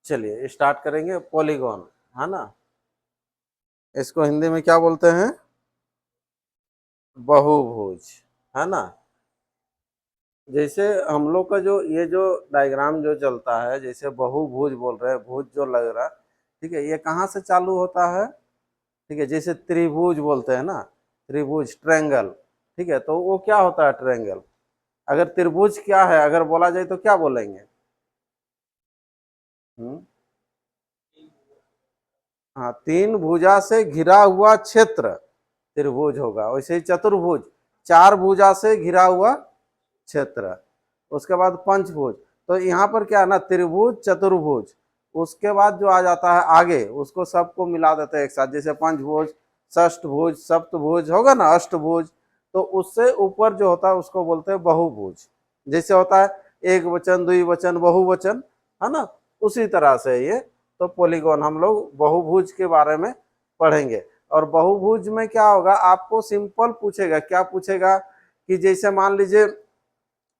चलिए स्टार्ट करेंगे। पॉलीगॉन है ना, इसको हिंदी में क्या बोलते हैं? बहुभुज, है ना। जैसे हम लोग का जो ये जो डायग्राम जो चलता है, जैसे बहुभुज बोल रहे हैं, भुज जो लग रहा, ठीक है, ये कहाँ से चालू होता है? ठीक है, जैसे त्रिभुज बोलते हैं ना, त्रिभुज ट्रायंगल, ठीक है, तो वो क्या होता है ट्रायंगल? अगर त्रिभुज क्या है अगर बोला जाए तो क्या बोलेंगे? हम्म, हाँ, तीन भुजा से घिरा हुआ क्षेत्र त्रिभुज होगा। वैसे ही चतुर्भुज, चार भुजा से घिरा हुआ क्षेत्र। उसके बाद पंचभुज, तो यहाँ पर क्या है ना, त्रिभुज चतुर्भुज, उसके बाद जो आ जाता है आगे उसको सबको मिला देते हैं एक साथ, जैसे पंचभुज, षष्ठभुज, सप्तभुज होगा ना, अष्टभुज। तो उससे ऊपर जो होता है उसको बोलते हैं बहुभुज। जैसे होता है एक वचन, द्विवचन, बहुवचन, है ना, उसी तरह से ये। तो पॉलीगॉन हम लोग बहुभुज के बारे में पढ़ेंगे। और बहुभुज में क्या होगा, आपको सिंपल पूछेगा, क्या पूछेगा कि जैसे मान लीजिए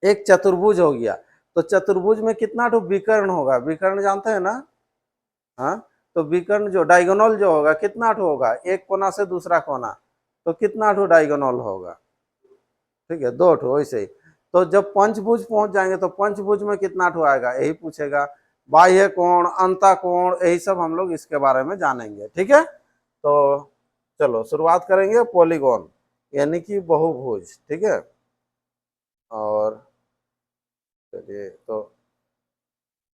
एक चतुर्भुज हो गया, तो चतुर्भुज में कितना ठो विकर्ण होगा? विकर्ण जानते हैं ना? हाँ, तो विकर्ण जो डायगोनल जो होगा कितना ठो होगा? एक कोना से दूसरा कोना, तो कितना ठो डायगोनल होगा? ठीक है, दो ठो। वैसे ही तो जब पंचभुज पहुंच जाएंगे तो पंचभुज में कितना ठो आएगा, यही पूछेगा। बाह्य कोण, अंतः कोण, यही सब हम लोग इसके बारे में जानेंगे। ठीक है, तो चलो शुरुआत करेंगे। पॉलीगॉन यानी कि बहुभुज, ठीक है। और चलिए, तो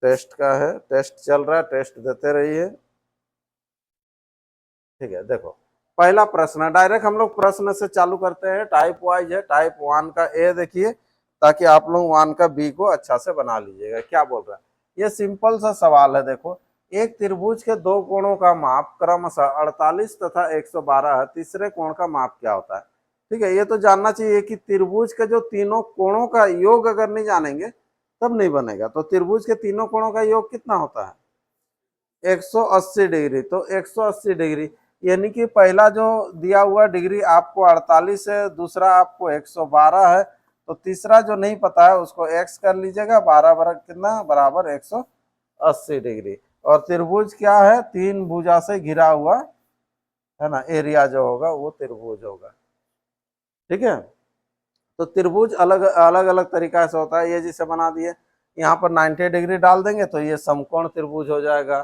टेस्ट का है, टेस्ट चल रहा है, टेस्ट देते रहिए। ठीक है, देखो पहला प्रश्न, डायरेक्ट हम लोग प्रश्न से चालू करते हैं। टाइप वाइज है, टाइप 1 का ए देखिए, ताकि आप लोग 1 का बी को अच्छा से बना लीजिएगा। क्या बोल रहा है, ये सिंपल सा सवाल है। देखो, एक त्रिभुज के दो कोणों का माप क्रमशः 48 तथा 112 है, तीसरे कोण का माप क्या होता है? ठीक है, ये तो जानना चाहिए कि त्रिभुज के जो तीनों कोणों का योग अगर नहीं जानेंगे तब नहीं बनेगा। तो त्रिभुज के तीनों कोणों का योग कितना होता है? 180 डिग्री। तो 180 डिग्री यानी कि पहला जो दिया हुआ डिग्री आपको 48 है, दूसरा आपको 112 है, तो तीसरा जो नहीं पता है उसको x कर लीजिएगा। 12 बराबर कितना? बराबर 180 डिग्री। और त्रिभुज क्या है? तीन भुजा से घिरा हुआ, है ना, एरिया जो होगा वो त्रिभुज होगा। ठीक है, तो त्रिभुज अलग अलग अलग तरीका से होता है। ये जिसे बना दिए, यहाँ पर 90 डिग्री डाल देंगे तो ये समकोण त्रिभुज हो जाएगा।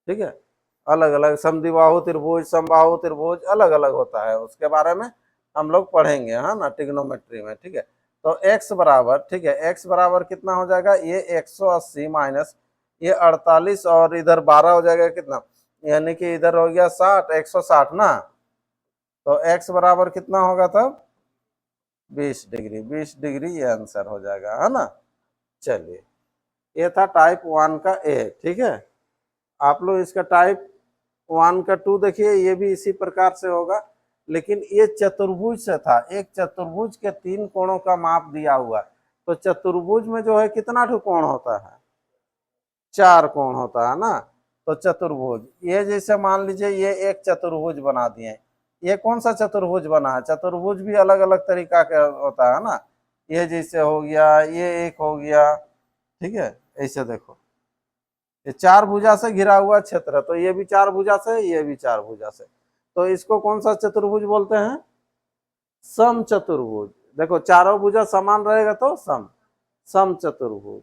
ठीक है, अलग अलग समद्विबाहु त्रिभुज, समबाहु त्रिभुज अलग अलग होता है, उसके बारे में हम लोग पढ़ेंगे, है ना, ट्रिग्नोमेट्री में। ठीक है, तो x बराबर, ठीक है, x बराबर कितना हो जाएगा? ये 180 माइनस ये 48 और इधर 12 हो जाएगा कितना, यानी कि इधर हो गया 60, 160 ना। तो x बराबर कितना होगा तब? 20 डिग्री। 20 डिग्री ये आंसर हो जाएगा, है ना। चलिए, ये था टाइप 1 का ए। ठीक है, आप लोग इसका टाइप 1 का 2 देखिए, ये भी इसी प्रकार से होगा, लेकिन ये चतुर्भुज से था। एक चतुर्भुज के तीन कोणों का माप दिया हुआ, तो चतुर्भुज में जो है कितना ठो कोण होता है? चार कोण होता है ना। तो चतुर्भुज, ये जैसे मान लीजिए ये एक चतुर्भुज बना दिए, ये कौन सा चतुर्भुज बना है? चतुर्भुज भी अलग अलग तरीका का होता है ना। ये जैसे हो गया, ये एक हो गया, ठीक है, ऐसे देखो, ये चार भुजा से घिरा हुआ क्षेत्र है, तो ये भी चार भुजा से, ये भी चार भुजा से, तो इसको कौन सा चतुर्भुज बोलते हैं? सम चतुर्भुज। देखो चारों भुजा समान रहेगा तो सम, सम चतुर्भुज।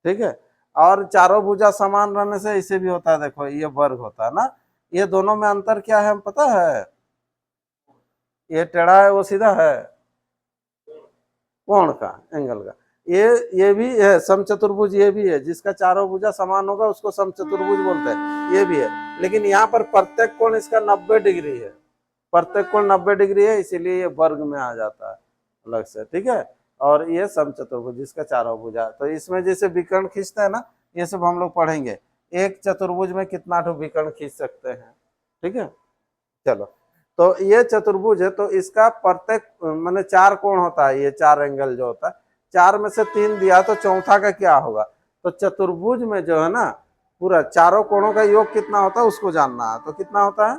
ठीक है, और चारों भुजा समान रहने से इसे भी होता है, देखो ये वर्ग होता है ना। ये दोनों में अंतर क्या है हम पता है? ये टेढ़ा है, वो सीधा है, कोण का, एंगल का। ये भी है समचतुर्भुज, ये भी है, जिसका चारों भुजा समान होगा उसको समचतुर्भुज बोलते हैं, ये भी है। लेकिन यहाँ पर प्रत्येक कोण इसका 90 डिग्री है, प्रत्येक कोण 90 डिग्री है, इसीलिए ये वर्ग में आ जाता है अलग से। ठीक है, और ये समचतुर्भुज जिसका चारों भुजा, तो इसमें जैसे विकर्ण खींचते हैं ना, ये सब हम लोग पढ़ेंगे। एक चतुर्भुज में कितना ठो विकर्ण खींच सकते हैं। ठीक है, चलो, तो ये चतुर्भुज है, तो इसका प्रत्येक मैंने चार कोण होता है, ये चार एंगल जो होता है, चार में से तीन दिया तो चौथा का क्या होगा? तो चतुर्भुज में जो है ना, पूरा चारों कोणों का योग कितना होता है उसको जानना है। तो कितना होता है?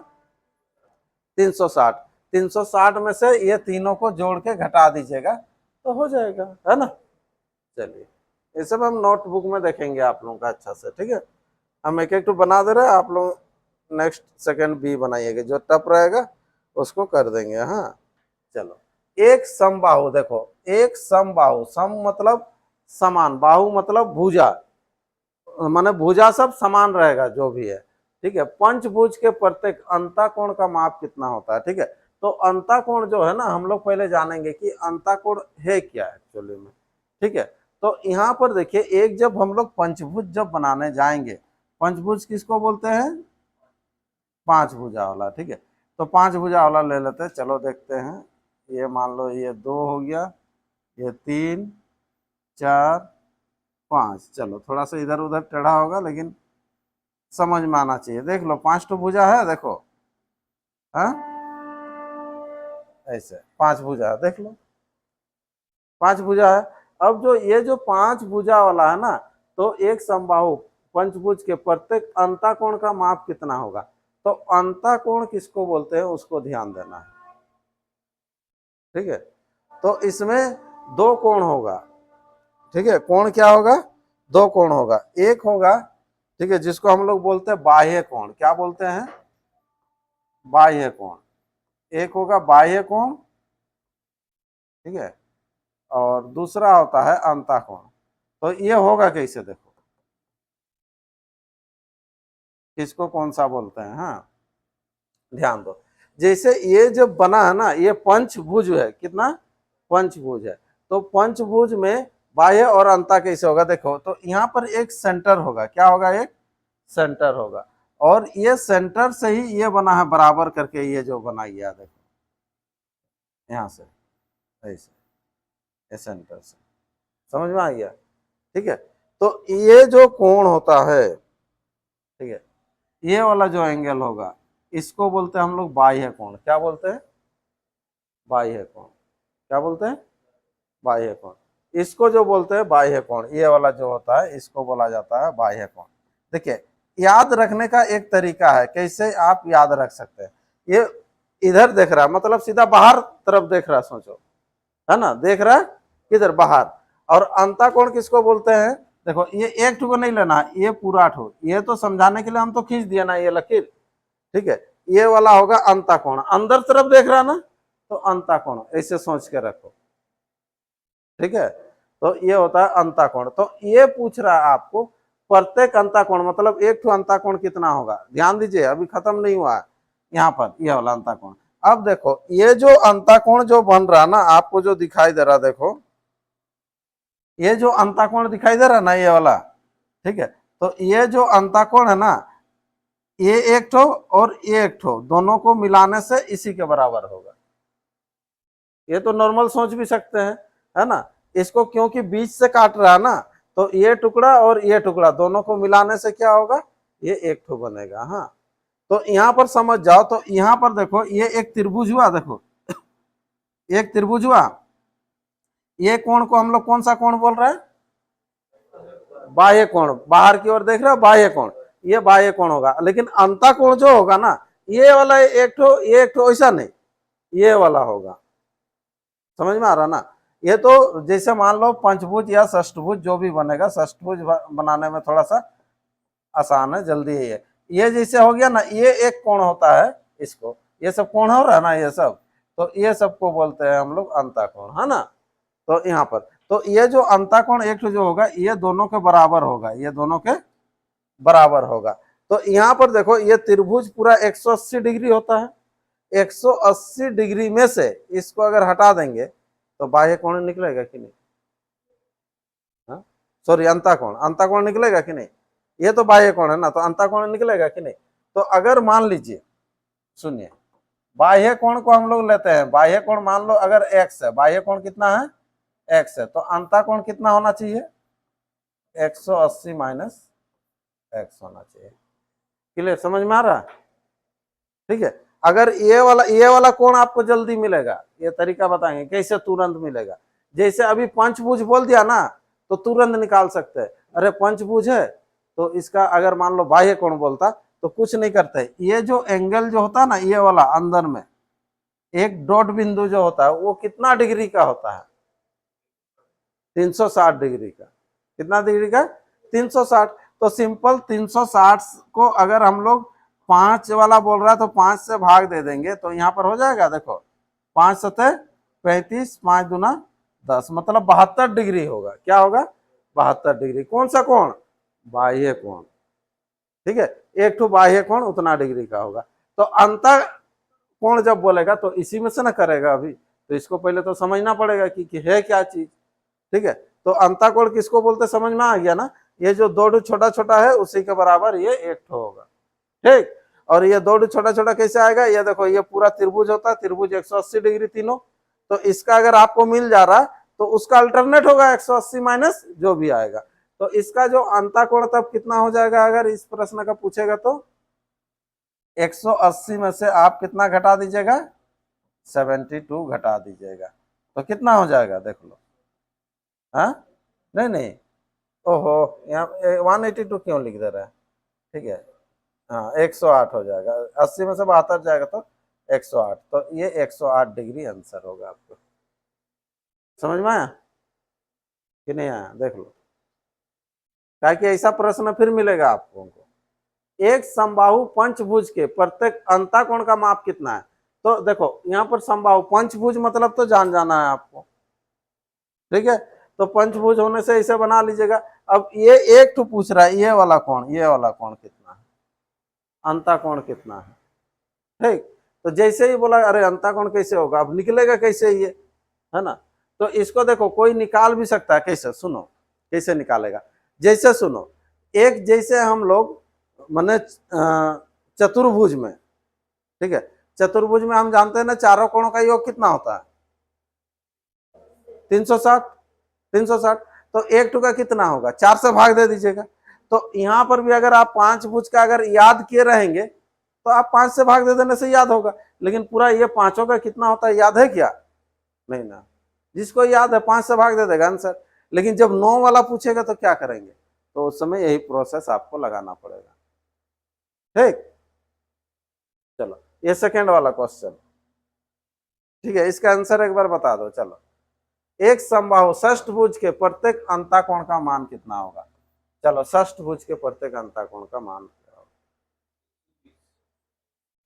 360। 360 में से ये तीनों को जोड़ के घटा दीजिएगा तो हो जाएगा, है ना। चलिए, ये सब हम नोटबुक में देखेंगे आप लोगों का अच्छा से। ठीक है, हम एक एक तो बना दे रहे हैं, आप लोग नेक्स्ट सेकंड बी बनाइएगा, जो टफ रहेगा उसको कर देंगे। हाँ चलो, एक समबाहु, देखो एक समबाहु, सम मतलब समान, बाहु मतलब भुजा, माने भुजा सब समान रहेगा जो भी है, ठीक है। पंचभुज के प्रत्येक अंताकोण का माप कितना होता है, ठीक है। तो अंताकोण जो है ना, हम लोग पहले जानेंगे कि अंताकोण है क्या एक्चुअली में, ठीक है। तो यहाँ पर देखिए, एक जब हम लोग पंचभुज जब बनाने जाएंगे, पंचभुज किसको बोलते हैं, पांच भुजा वाला, ठीक है। तो पांच भुजा वाला ले लेते हैं, चलो देखते हैं। ये मान लो ये 2 हो गया, ये 3 4 5, चलो थोड़ा सा इधर उधर टेढ़ा होगा लेकिन समझ में आना चाहिए। देख लो 5 तो भुजा है, देखो, हाँ ऐसे 5 भुजा है, देख लो 5 भुजा है। अब जो ये जो 5 भुजा वाला है ना, तो एक समबाहु पंचभुज के प्रत्येक अंताकोण का माप कितना होगा। तो अंताकोण किसको बोलते हैं उसको ध्यान देना है, ठीक है। तो इसमें 2 कोण होगा, ठीक है। कोण क्या होगा, 2 कोण होगा। एक होगा, ठीक है, जिसको हम लोग बोलते हैं बाह्य कोण, क्या बोलते हैं, बाह्य कोण। एक होगा बाह्य कोण, ठीक है, और दूसरा होता है अंतःकोण। तो ये होगा कैसे, देखो किसको कौन सा बोलते हैं, हाँ ध्यान दो। जैसे ये जब बना है ना, ये पंचभुज है, कितना पंचभुज है। तो पंचभुज में बाह्य और अंता कैसे होगा, देखो तो यहाँ पर एक सेंटर होगा, क्या होगा, एक सेंटर होगा, और ये सेंटर से ही ये बना है बराबर करके, ये जो बनाई है देखो यहाँ से ऐसे, ये सेंटर से, समझ में आ गया, ठीक है। तो ये जो कोण होता है, ठीक है, ये वाला जो एंगल होगा इसको बोलते हैं हम लोग बाह्य कोण, क्या बोलते हैं, बाह्य कोण, क्या बोलते हैं, बाह्य कोण। इसको जो बोलते हैं बाह्य कोण, ये वाला जो होता है इसको बोला जाता है बाह्य कोण। देखिए याद रखने का एक तरीका है, कैसे आप याद रख सकते हैं। ये इधर देख रहा है मतलब सीधा बाहर तरफ देख रहा है, सोचो, है ना, देख रहा है किधर, बाहर। और अंतःकोण किसको बोलते हैं, देखो ये एक ठो को नहीं लेना, ये पूरा ठो, ये तो समझाने के लिए हम तो खींच दिया ना ये लकीर, ठीक है। ये वाला होगा अंतःकोण, अंदर तरफ देख रहा ना, तो अंतःकोण ऐसे सोच के रखो, ठीक है। तो ये होता है अंतःकोण। तो ये पूछ रहा है आपको प्रत्येक अंतःकोण मतलब एक ठो अंतःकोण कितना होगा, ध्यान दीजिए अभी खत्म नहीं हुआ है यहाँ पर, ये वाला अंतःकोण। अब देखो ये जो अंतःकोण जो बन रहा ना, आपको जो दिखाई दे रहा, देखो ये जो अंतःकोण दिखाई दे रहा ना, ये वाला, ठीक है। तो ये जो अंतःकोण है ना, ये एक ठो और ये एक ठो, दोनों को मिलाने से इसी के बराबर होगा। ये तो नॉर्मल सोच भी सकते हैं, है ना। इसको क्योंकि बीच से काट रहा है ना, तो ये टुकड़ा और ये टुकड़ा दोनों को मिलाने से क्या होगा, ये एक ठो बनेगा। हाँ तो यहाँ पर समझ जाओ, तो यहाँ पर देखो ये एक त्रिभुज हुआ, देखो एक त्रिभुज हुआ। ये कोण को हम लोग कौन सा कोण बोल रहे हैं, बाह्य कोण, बाहर की ओर देख रहे हो बाह्य कोण, ये बाह्य कोण होगा। लेकिन अंतःकोण जो होगा ना, ये वाला एक ठो, ये एक ठो, ऐसा नहीं, ये वाला होगा, समझ में आ रहा ना। ये तो जैसे मान लो पंचभुज या षष्ठभुज जो भी बनेगा, षष्ठभुज बनाने में थोड़ा सा आसान है, जल्दी है। ये जैसे हो गया ना, ये एक कोण होता है, इसको ये सब कोण हो रहा है ना, ये सब, तो ये सबको बोलते हैं हम लोग अंतःकोण, है ना। तो यहाँ पर तो ये जो अंतःकोण एक जो होगा, ये दोनों के बराबर होगा, ये दोनों के बराबर होगा। तो यहाँ पर देखो ये त्रिभुज पूरा 180 डिग्री होता है, 180 डिग्री में से इसको अगर हटा देंगे तो बाह्य कोण निकलेगा कि नहीं, सॉरी अंतःकोण, अंतःकोण निकलेगा कि नहीं, ये तो बाह्य कोण है ना, तो अंतःकोण निकलेगा कि नहीं। तो अगर मान लीजिए, सुनिए, बाह्य कोण को हम लोग लेते हैं, बाह्य कोण मान लो अगर x है, बाह्य कोण कितना है, x है, तो अंतःकोण कितना होना चाहिए, 180 माइनस x होना चाहिए। क्लियर, समझ में आ रहा है, ठीक है। अगर ये वाला कोण आपको जल्दी मिलेगा, ये तरीका बताएंगे कैसे तुरंत मिलेगा। जैसे अभी पंचभुज बोल दिया ना, तो तुरंत निकाल सकते हैं, अरे पंचभुज है तो इसका अगर मान लो बाह्य कोण बोलता तो कुछ नहीं करते, ये जो एंगल जो होता है ना, ये वाला अंदर में एक डॉट बिंदु जो होता है वो कितना डिग्री का होता है, 360 डिग्री का। कितना डिग्री का, 360। तो सिंपल 360 को अगर हम लोग 5 वाला बोल रहा है तो 5 से भाग दे देंगे तो यहाँ पर हो जाएगा, देखो 5 सतह 35, 5 दूना 10, मतलब 72 डिग्री होगा। क्या होगा? 72 डिग्री। कौन सा कोण? बाह्य कोण। ठीक है, एक तो बाह्य कोण उतना डिग्री का होगा। तो अंत कोण जब बोलेगा तो इसी में से ना करेगा अभी, तो इसको पहले तो समझना पड़ेगा कि है क्या चीज। ठीक है, तो अंताकोण किसको बोलते समझ में आ गया ना? ये जो दो छोटा छोटा है उसी के बराबर ये एक होगा। ठीक, और ये दो छोटा छोटा कैसे आएगा? ये देखो, ये पूरा त्रिभुज होता है, त्रिभुज 180 डिग्री तीनों, तो इसका अगर आपको मिल जा रहा तो उसका अल्टरनेट होगा 180 माइनस जो भी आएगा। तो इसका जो अंताकोण तब कितना हो जाएगा अगर इस प्रश्न का पूछेगा तो 180 में से आप कितना घटा दीजिएगा? 72 घटा दीजिएगा, तो कितना हो जाएगा देख लो। हाँ, नहीं नहीं, ओहो, यहाँ 182 क्यों लिख दे रहा है? ठीक है, हाँ 108 हो जाएगा, 80 में से 72 जाएगा तो 108, तो ये 108 डिग्री आंसर होगा। आपको समझ में आया कि नहीं आया? देख लो, क्या कि ऐसा प्रश्न फिर मिलेगा आपको। एक समबाहु पंचभुज के प्रत्येक अंताकोण का माप कितना है? तो देखो यहाँ पर समबाहु पंचभुज मतलब तो जान जाना है आपको। ठीक है, तो पंचभुज होने से इसे बना लीजिएगा। अब ये एक तो पूछ रहा है ये वाला कोण, ये वाला कोण कितना है, अंताकोण कितना है? ठीक, तो जैसे ही बोला अरे अंताकोण कैसे होगा, अब निकलेगा कैसे ये, है ना? तो इसको देखो कोई निकाल भी सकता है। कैसे? सुनो कैसे निकालेगा। जैसे सुनो, एक जैसे हम लोग माने चतुर्भुज में, ठीक है, चतुर्भुज में हम जानते हैं ना चारों कोणों का योग कितना होता है? 360। 360, तो एक टुका कितना होगा? 4 से भाग दे दीजिएगा। तो यहाँ पर भी अगर आप 5 भुज का अगर याद किए रहेंगे तो आप 5 से भाग दे देने से याद होगा, लेकिन पूरा ये पांचों का कितना होता है याद है क्या? नहीं ना। जिसको याद है 5 से भाग दे देगा आंसर, लेकिन जब 9 वाला पूछेगा तो क्या करेंगे? तो उस समय यही प्रोसेस आपको लगाना पड़ेगा। ठीक, चलो ये सेकेंड वाला क्वेश्चन। ठीक है, इसका आंसर एक बार बता दो। चलो, एक समबाहु षष्ठभुज के प्रत्येक अंताकोण का मान कितना होगा? चलो, षष्ठभुज के प्रत्येक अंताकोण का मान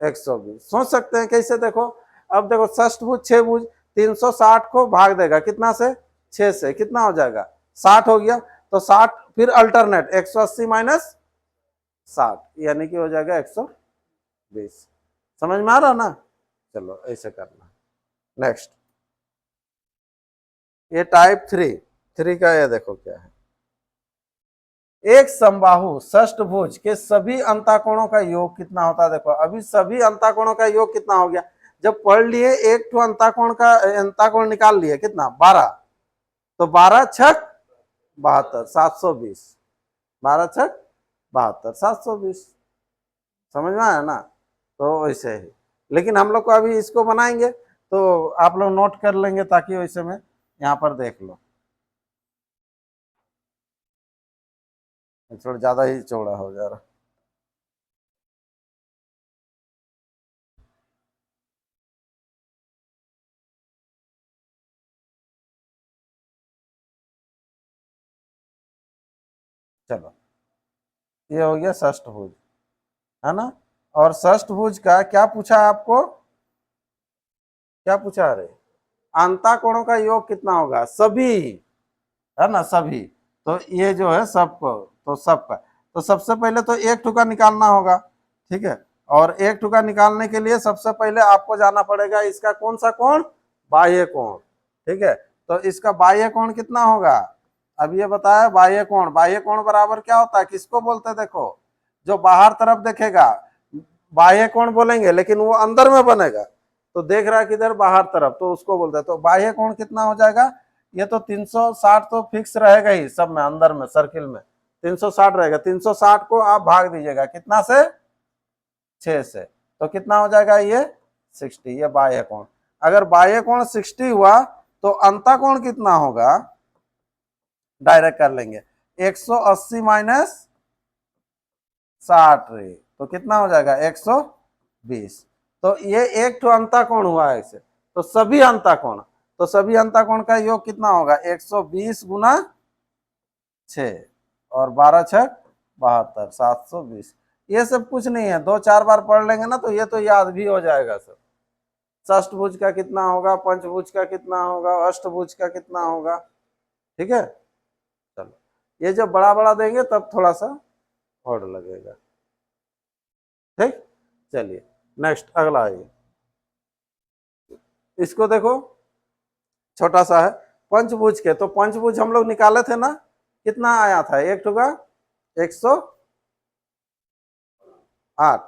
120। सोच सकते हैं कैसे? देखो, अब देखो षष्ठभुज 6 भुज, 360 को भाग देगा कितना से? 6 से, कितना हो जाएगा? 60 हो गया। तो 60 फिर अल्टरनेट 180 माइनस 60, यानी कि हो जाएगा 120। समझ में आ रहा ना? चलो ऐसे करना। नेक्स्ट, ये टाइप 3 का ये देखो क्या है। एक समबाहु षष्ठभुज के सभी अंताकोणों का योग कितना होता है? देखो, अभी सभी अंताकोणों का योग कितना हो गया? जब पढ़ लिए एक तो अंताकोण का अंताकोण निकाल लिए कितना? 12, तो 12 छक 72, 720। 12 छक 72, 720। समझ में आया ना? तो वैसे ही, लेकिन हम लोग को अभी इसको बनाएंगे तो आप लोग नोट कर लेंगे ताकि वैसे में यहाँ पर देख लो। थोड़ा ज्यादा ही चौड़ा हो जा रहा। चलो, ये हो गया षष्ठभुज, है ना? और षष्ठभुज का क्या पूछा आपको? क्या पूछा? अरे अंताकोणों का योग कितना होगा? सभी, है ना? सभी, तो ये जो है सबको, तो सबका, तो सबसे पहले तो एक टुका निकालना होगा। ठीक है, और एक टुका निकालने के लिए सबसे पहले आपको जाना पड़ेगा इसका कौन सा कोण? बाह्य कोण। ठीक है, तो इसका बाह्य कोण कितना होगा? अब ये बताया बाह्य कोण। बाह्य कोण बराबर क्या होता है? किसको बोलते हैं? देखो, जो बाहर तरफ देखेगा बाह्य कोण बोलेंगे, लेकिन वो अंदर में बनेगा तो देख रहा है किधर? बाहर तरफ, तो उसको बोलते हैं। तो बाह्य कोण कितना हो जाएगा? ये तो 360 तो फिक्स रहेगा ही सब में, अंदर में सर्किल में 360 रहेगा। 360 को आप भाग दीजिएगा कितना से? 6 से, तो कितना हो जाएगा? ये 60। ये बाह्य कोण। अगर बाह्य कोण 60 हुआ तो अंतःकोण कितना होगा? डायरेक्ट कर लेंगे, 180 माइनस 60 रे, तो कितना हो जाएगा? 120। तो ये एक तो अंतःकोण हुआ ऐसे, तो सभी अंतःकोण, तो सभी अंतःकोण का योग कितना होगा? 120 गुना 6 और 12 छक 72, 720। ये सब कुछ नहीं है, 2-4 बार पढ़ लेंगे ना तो ये तो याद भी हो जाएगा सब। षष्ठभुज का कितना होगा, पंचभुज का कितना होगा, अष्टभुज का कितना होगा, ठीक है। चलो ये जब बड़ा बड़ा देंगे तब थोड़ा सा और लगेगा, ठीक। चलिए नेक्स्ट अगला आइए, इसको देखो छोटा सा है। पंचभुज के, तो पंचभुज हम लोग निकाले थे ना, कितना आया था, एक टू का 108,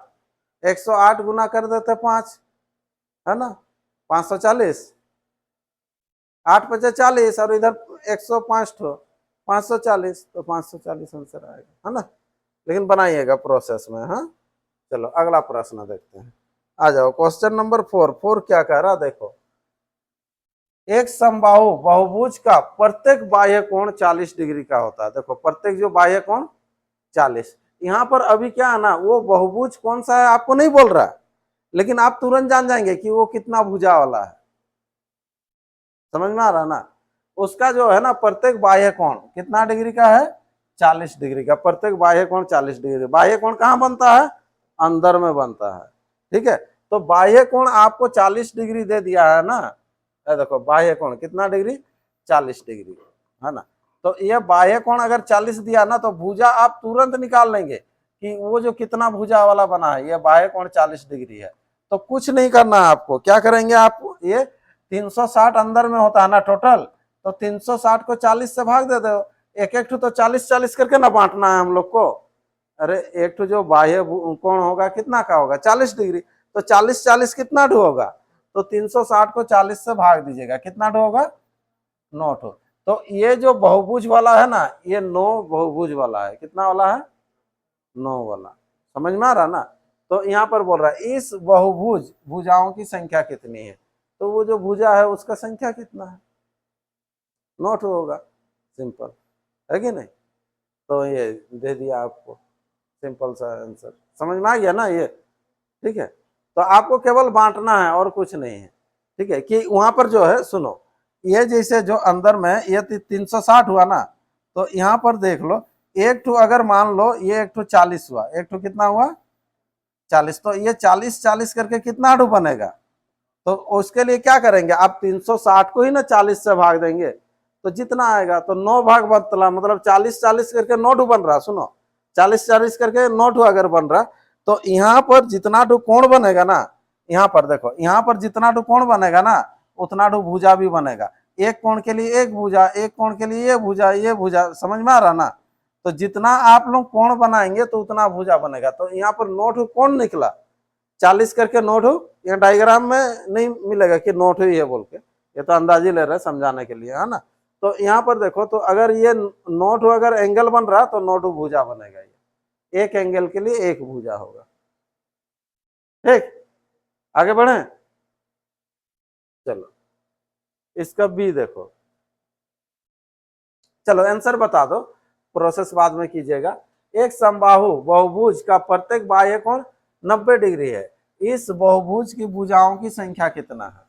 108 गुना कर देते 5, है ना, 540, 8×5 = 40 और इधर 105 ठो 540, तो 540 आंसर आएगा, है ना। लेकिन बनाइएगा प्रोसेस में, हाँ। चलो अगला प्रश्न देखते हैं, आ जाओ क्वेश्चन नंबर 4। 4 क्या कह रहा, देखो एक समबाहु बहुभुज का प्रत्येक बाह्य कोण 40 डिग्री का होता है। देखो प्रत्येक जो बाह्य कोण 40, यहाँ पर अभी क्या है ना, वो बहुभुज कौन सा है आपको नहीं बोल रहा है, लेकिन आप तुरंत जान जाएंगे कि वो कितना भुजा वाला है, समझ में आ रहा ना। उसका जो है ना प्रत्येक बाह्य कोण कितना डिग्री का है, 40 डिग्री का। प्रत्येक बाह्य कोण 40 डिग्री। बाह्य कोण कहाँ बनता है, अंदर में बनता है, ठीक है। तो बाह्य कोण आपको 40 डिग्री दे दिया है ना, देखो बाह्य कोण कितना डिग्री, 40 डिग्री, है ना। तो ये बाह्य कोण अगर 40 दिया ना तो भुजा आप तुरंत निकाल लेंगे कि वो जो कितना भुजा वाला बना है, ये बाह्य कोण 40 डिग्री है। तो कुछ नहीं करना है आपको, क्या करेंगे आप, ये 360 अंदर में होता है ना टोटल, तो 360 को 40 से भाग दे दो। एक एक तो 40-40 करके ना बांटना है हम लोग को। अरे एक तो जो बाह्य कोण होगा कितना का होगा, 40 डिग्री, तो 40-40 कितना ढो होगा, तो 360 को 40 से भाग दीजिएगा, कितना ढो होगा, 9 ठो। तो ये जो बहुभुज वाला है ना, ये 9 बहुभुज वाला है, कितना वाला है, 9 वाला, समझ में आ रहा ना। तो यहाँ पर बोल रहा है इस बहुभुज भुजाओं की संख्या कितनी है, तो वो जो भुजा है उसका संख्या कितना है, 9 ठो होगा, सिंपल है कि नहीं। तो ये दे दिया आपको, सिंपल सा आंसर, समझ में आ गया ना ये, ठीक है। तो आपको केवल बांटना है और कुछ नहीं है, ठीक है। कि वहां पर जो है सुनो, ये जैसे जो अंदर में ये 360 हुआ ना, तो यहाँ पर देख लो, एक ठो अगर मान लो ये एक ठो 40 हुआ, एक ठो कितना हुआ 40, तो ये 40-40 करके कितना ठो बनेगा, तो उसके लिए क्या करेंगे आप 360 को ही ना 40 से भाग देंगे, तो जितना आएगा, तो 9 भाग बतला, मतलब 40-40 करके 9 ठो बन रहा, सुनो 40-40 करके 9 ठो अगर बन रहा, तो यहाँ पर जितना ठो कोण बनेगा ना, यहाँ पर देखो, यहाँ पर जितना ठो कोण बनेगा ना उतना ठो भुजा भी बनेगा। एक कोण के लिए एक भुजा, एक कोण के लिए ये भुजा, ये भुजा, समझ में आ रहा ना। तो जितना आप लोग कोण बनाएंगे तो उतना भुजा बनेगा। तो यहाँ पर 9 ठो कोण निकला, 40 करके 9 ठो, यहाँ डायग्राम में नहीं मिलेगा कि 9 ठो ही है बोल के, ये तो अंदाजी ले रहे हैं समझाने के लिए, है ना। तो यहाँ पर देखो, तो अगर ये 9 ठो अगर एंगल बन रहा तो 9 ठो भुजा बनेगा, ये एक एंगल के लिए एक भुजा होगा, ठीक। आगे बढ़े, चलो इसका बी देखो, चलो आंसर बता दो, प्रोसेस बाद में कीजिएगा। एक समबाहु बहुभुज का प्रत्येक बाह्य कोण 90 डिग्री है, इस बहुभुज की भुजाओं की संख्या कितना है,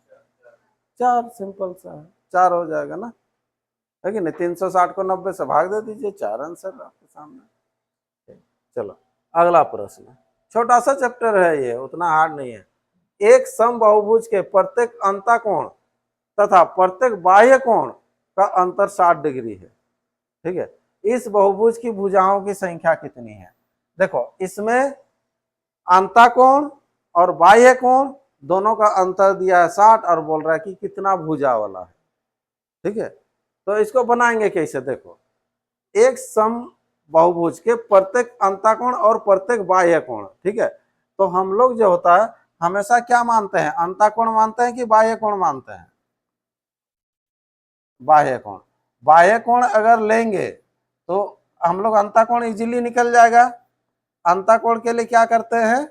4, सिंपल सा है, 4 हो जाएगा ना, है कि नहीं। 360 को 90 से भाग दे दीजिए, 4 आंसर आपके सामने। चलो अगला प्रश्न, छोटा सा चैप्टर है ये, उतना हार्ड नहीं है। एक समबाहुभुज के प्रत्येक अंतःकोण तथा प्रत्येक बाह्य कोण का अंतर 60 डिग्री है, ठीक है। इस बहुभुज की भुजाओं की संख्या कितनी है। देखो इसमें अंतःकोण और बाह्य कोण दोनों का अंतर दिया है 60 और बोल रहा है कि कितना भुजा वाला है, ठीक है। तो इसको बनाएंगे कैसे, देखो एक सम बहुभुज के प्रत्येक अंतःकोण और प्रत्येक बाह्य कोण, ठीक है। तो हम लोग जो होता है हमेशा क्या मानते हैं, अंतःकोण मानते हैं कि बाह्य कोण मानते हैं, बाह्य कोण। बाह्य कोण अगर लेंगे तो हम लोग अंतःकोण इजीली निकल जाएगा। अंतःकोण के लिए क्या करते हैं,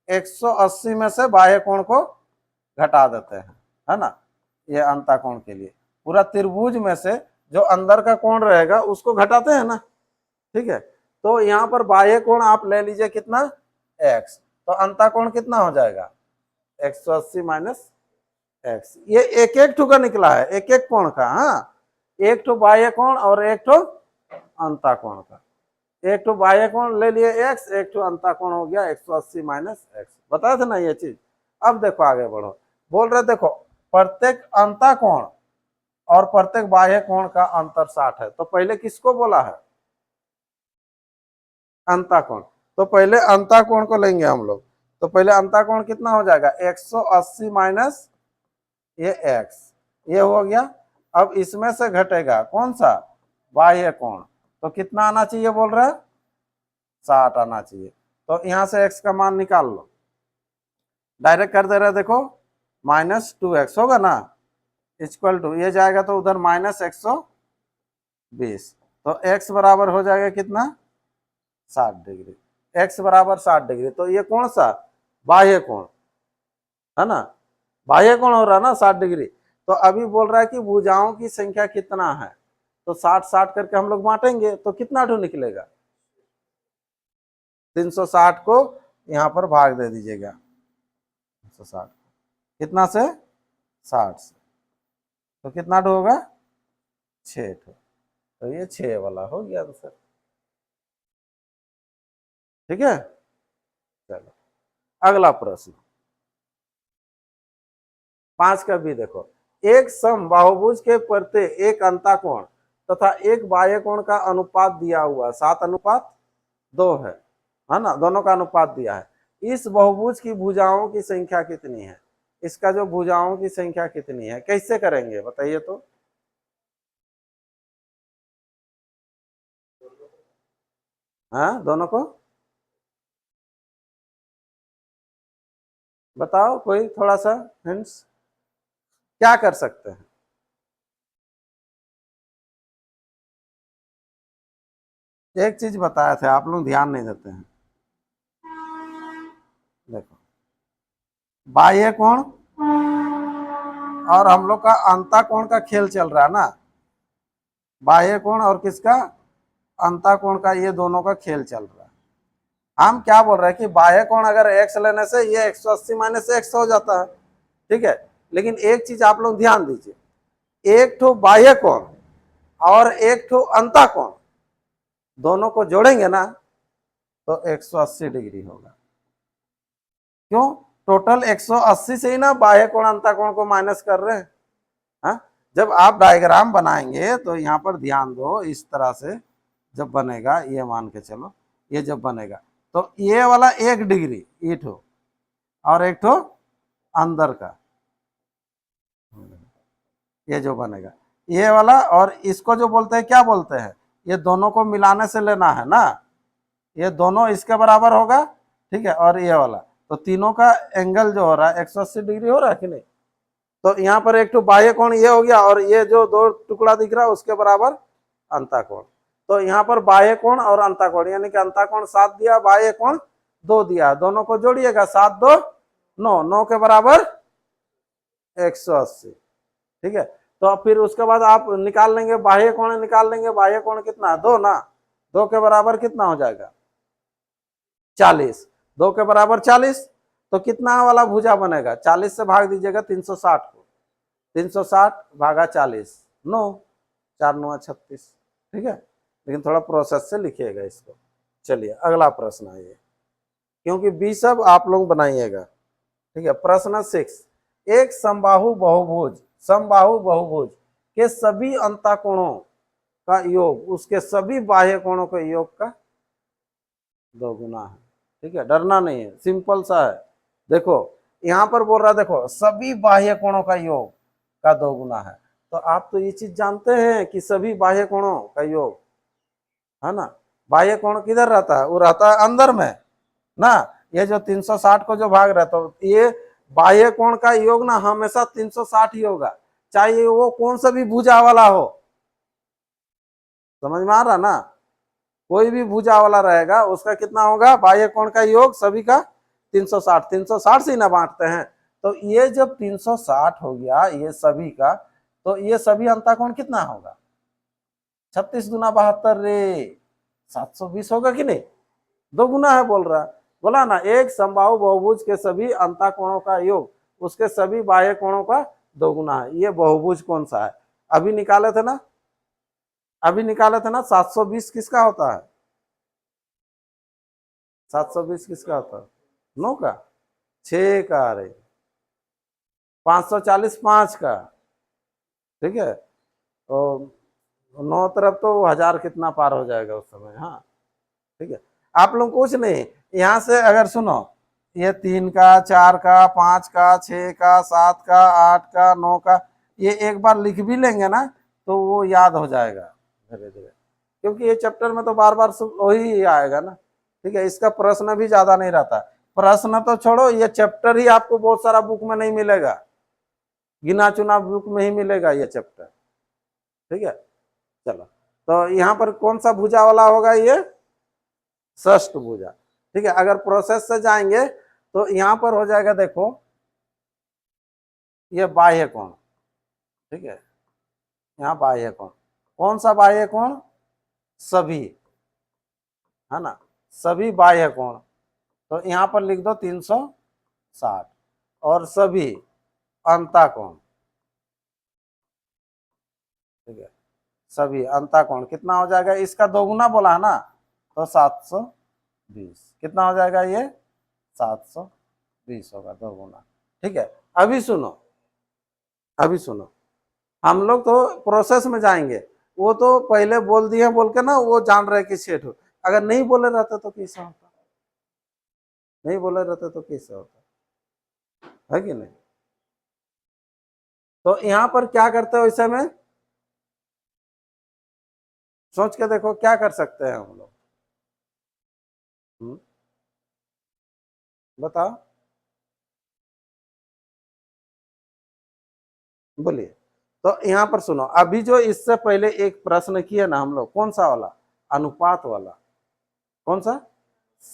180 में से बाह्य कोण को घटा देते हैं, है ना। ये अंतःकोण के लिए पूरा त्रिभुज में से जो अंदर का कोण रहेगा उसको घटाते हैं ना, ठीक है। तो यहाँ पर बाह्य कोण आप ले लीजिए कितना, x, तो अंतःकोण कितना हो जाएगा 180 माइनस x। ये एक एक ठो का निकला है, एक एक कोण का, हाँ, एक ठो बाह्य कोण और एक ठो अंतःकोण का, एक तो बाह्य कोण ले लिए x, एक तो अंता कोण हो गया 180 माइनस x। बताया था ना ये चीज। अब देखो आगे बढ़ो, बोल रहे देखो प्रत्येक अंता कोण और प्रत्येक बाह्य कोण का अंतर 60 है। तो पहले किसको बोला है? अंता कोण। तो पहले अंता कोण को लेंगे हम लोग। तो पहले अंता कोण कितना हो जाएगा? 180 माइनस ये x, ये हो गया। अब इसमें से घटेगा कौन सा? बाह्य कोण। तो कितना आना चाहिए बोल रहा है? 60 आना चाहिए। तो यहां से x का मान निकाल लो, डायरेक्ट कर दे रहे देखो, -2x होगा ना, इक्वल टू ये जाएगा तो उधर -120। तो x बराबर हो जाएगा कितना? 60 डिग्री। x बराबर 60 डिग्री। तो ये कौन सा? बाह्य कोण है ना, बाह्य कोण हो रहा है ना 60 डिग्री। तो अभी बोल रहा है कि भुजाओं की संख्या कितना है, तो 60-60 करके हम लोग बांटेंगे तो कितना ठो निकलेगा? 360 को यहाँ पर भाग दे दीजिएगा, 360 कितना से? 60 से। तो कितना ठो होगा? 6 ठो। तो ये 6 वाला हो गया आंसर। ठीक है, चलो अगला प्रश्न 5 का भी देखो। एक समबाहुभुज के प्रत्यय एक अंता कोण तथा एक बाह्य कोण का अनुपात दिया हुआ 7:2 है ना, दोनों का अनुपात दिया है। इस बहुभुज की भुजाओं की संख्या कितनी है? इसका जो भुजाओं की संख्या कितनी है, कैसे करेंगे बताइए तो? हाँ, दोनों को बताओ, कोई थोड़ा सा हिंट्स क्या कर सकते हैं? एक चीज बताया था, आप लोग ध्यान नहीं देते हैं। देखो बाह्य कोण और हम लोग का अंता कोण का खेल चल रहा है ना, बाह्य कोण और किसका? अंता कोण का, ये दोनों का खेल चल रहा है। हम क्या बोल रहे हैं कि बाह्य कोण अगर x लेने से ये 180 माइनस x हो जाता है, ठीक है। लेकिन एक चीज आप लोग ध्यान दीजिए, एक ठो बाह्य कोण और एक ठो अंता कोण, दोनों को जोड़ेंगे ना तो 180 डिग्री होगा। क्यों? टोटल 180 से ही ना बाह्य कोण अंता कोण को माइनस कर रहे हैं। हाँ, जब आप डायग्राम बनाएंगे तो यहाँ पर ध्यान दो, इस तरह से जब बनेगा, ये मान के चलो, ये जब बनेगा तो ये वाला 1 डिग्री ये ठो और एक ठो अंदर का, ये जो बनेगा ये वाला, और इसको जो बोलते हैं क्या बोलते हैं, ये दोनों को मिलाने से लेना है ना, ये दोनों इसके बराबर होगा, ठीक है। और ये वाला, तो तीनों का एंगल जो हो रहा है 180 डिग्री हो रहा है कि नहीं? तो यहाँ पर एक तो बाह्य कोण ये हो गया और ये जो दो टुकड़ा दिख रहा है उसके बराबर अंता कोण। तो यहाँ पर बाह्य कोण और अंता कोण, यानी कि अंता कोण 7 दिया, बाह्य कोण 2 दिया, दोनों को जोड़िएगा, 7 2 9, 9 के बराबर 180। ठीक है। तो फिर उसके बाद आप निकाल लेंगे बाह्य कोण, निकाल लेंगे बाह्य कोण कितना? 2 ना, 2 के बराबर कितना हो जाएगा? 40। 2 के बराबर 40, तो कितना वाला भुजा बनेगा? 40 से भाग दीजिएगा 360 को, 360 भागा 40, 9, 4 9 36। ठीक है, लेकिन थोड़ा प्रोसेस से लिखिएगा इसको। चलिए अगला प्रश्न आइए, क्योंकि बी सब आप लोग बनाइएगा। ठीक है, प्रश्न 6। एक समबाहु बहुभुज, समबाहु बहुभुज के सभी अंता कोणों का योग उसके सभी बाह्य कोणों के योग का 2 गुना है। ठीक है, डरना नहीं है, सिंपल सा है। देखो यहाँ पर बोल रहा है, देखो सभी बाह्य कोणों का योग का 2 गुना है। तो आप तो ये चीज जानते हैं कि सभी बाह्य कोणों का योग है ना, बाह्य कोण किधर रहता है? वो रहता है अंदर में ना। ये जो 360 को जो भाग रहा है, तो ये बाह्य कोण का योग ना हमेशा 360 ही होगा, चाहे वो कौन सा भी भुजा वाला हो। समझ में आ रहा ना? कोई भी भुजा वाला रहेगा उसका कितना होगा? बाह्य कोण का योग सभी का 360, 360 से ही ना बांटते हैं। तो ये जब 360 हो गया ये सभी का, तो ये सभी अंता कोण कितना होगा? 36 गुना 72 रे, 720 होगा कि नहीं? 2 गुना है बोल रहा, बोला ना। एक समबाहु बहुभुज के सभी अंता कोणों का योग उसके सभी बाह्य कोणों का 2 गुना है। ये बहुभुज कौन सा है? अभी निकाले थे ना, अभी निकाले थे ना, 720 किसका होता है? 720 किसका होता है? 9 का, 6 का, अरे 540 5 का, ठीक है। तो 9 तरफ तो 1000 कितना पार हो जाएगा उस समय, हाँ ठीक है। आप लोग कुछ नहीं, यहाँ से अगर सुनो, ये 3 का, 4 का, 5 का, 6 का, 7 का, 8 का, 9 का, ये एक बार लिख भी लेंगे ना तो वो याद हो जाएगा धीरे धीरे, क्योंकि ये चैप्टर में तो बार बार वही आएगा ना, ठीक है। इसका प्रश्न भी ज्यादा नहीं रहता, प्रश्न तो छोड़ो, ये चैप्टर ही आपको बहुत सारा बुक में नहीं मिलेगा, गिना चुना बुक में ही मिलेगा ये चैप्टर, ठीक है। चलो, तो यहाँ पर कौन सा भुजा वाला होगा? ये षष्ठ भुजा, ठीक है। अगर प्रोसेस से जाएंगे तो यहाँ पर हो जाएगा, देखो ये बाह्य कोण, ठीक है। यहाँ बाह्य कोण, कौन सा बाह्य कोण? सभी, है ना, सभी बाह्य कोण, तो यहाँ पर लिख दो 360, और सभी अंतःकोण, ठीक है। सभी अंतःकोण कितना हो जाएगा? इसका दोगुना बोला है ना, तो 720 कितना हो जाएगा? ये 720 होगा दोगुना, ठीक है। अभी सुनो, अभी सुनो, हम लोग तो प्रोसेस में जाएंगे, वो तो पहले बोल दिए बोल के ना, वो जान रहे कि सेठ हो, अगर नहीं बोले रहते तो कैसा होता? नहीं बोले रहते तो कैसा होता, है कि नहीं? तो यहाँ पर क्या करते हो इस समय, सोच के देखो क्या कर सकते हैं हम लोग, बताओ, बोलिए। तो यहाँ पर सुनो, अभी जो इससे पहले एक प्रश्न किया ना हम लोग, कौन सा वाला? अनुपात वाला, कौन सा?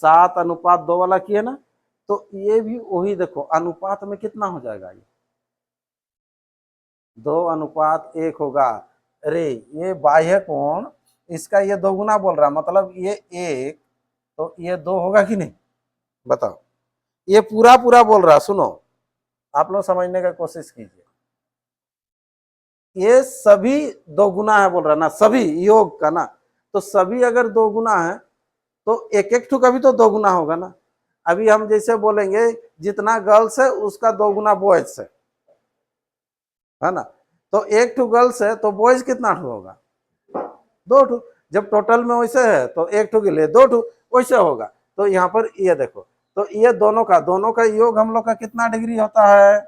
7:2 वाला किया ना, तो ये भी वही देखो, अनुपात में कितना हो जाएगा? ये 2:1 होगा। अरे ये बाह्य कोण, इसका ये दोगुना बोल रहा, मतलब ये 1, तो ये 2 होगा कि नहीं? बताओ, ये पूरा पूरा बोल रहा, सुनो, आप लोग समझने का कोशिश कीजिए, ये सभी दोगुना है बोल रहा ना, सभी योग का ना, तो सभी अगर दोगुना है तो एक एक ठू का भी तो दोगुना होगा ना। अभी हम जैसे बोलेंगे जितना गर्ल्स है उसका दोगुना बॉयज है ना, तो एक ठू गर्ल्स है तो बॉयज कितना ठू होगा? 2 ठू। जब टोटल में वैसे है तो एक ठू के लिए 2 ठू वैसे होगा। तो यहाँ पर ये देखो, तो ये दोनों का योग हम लोग का कितना डिग्री होता है?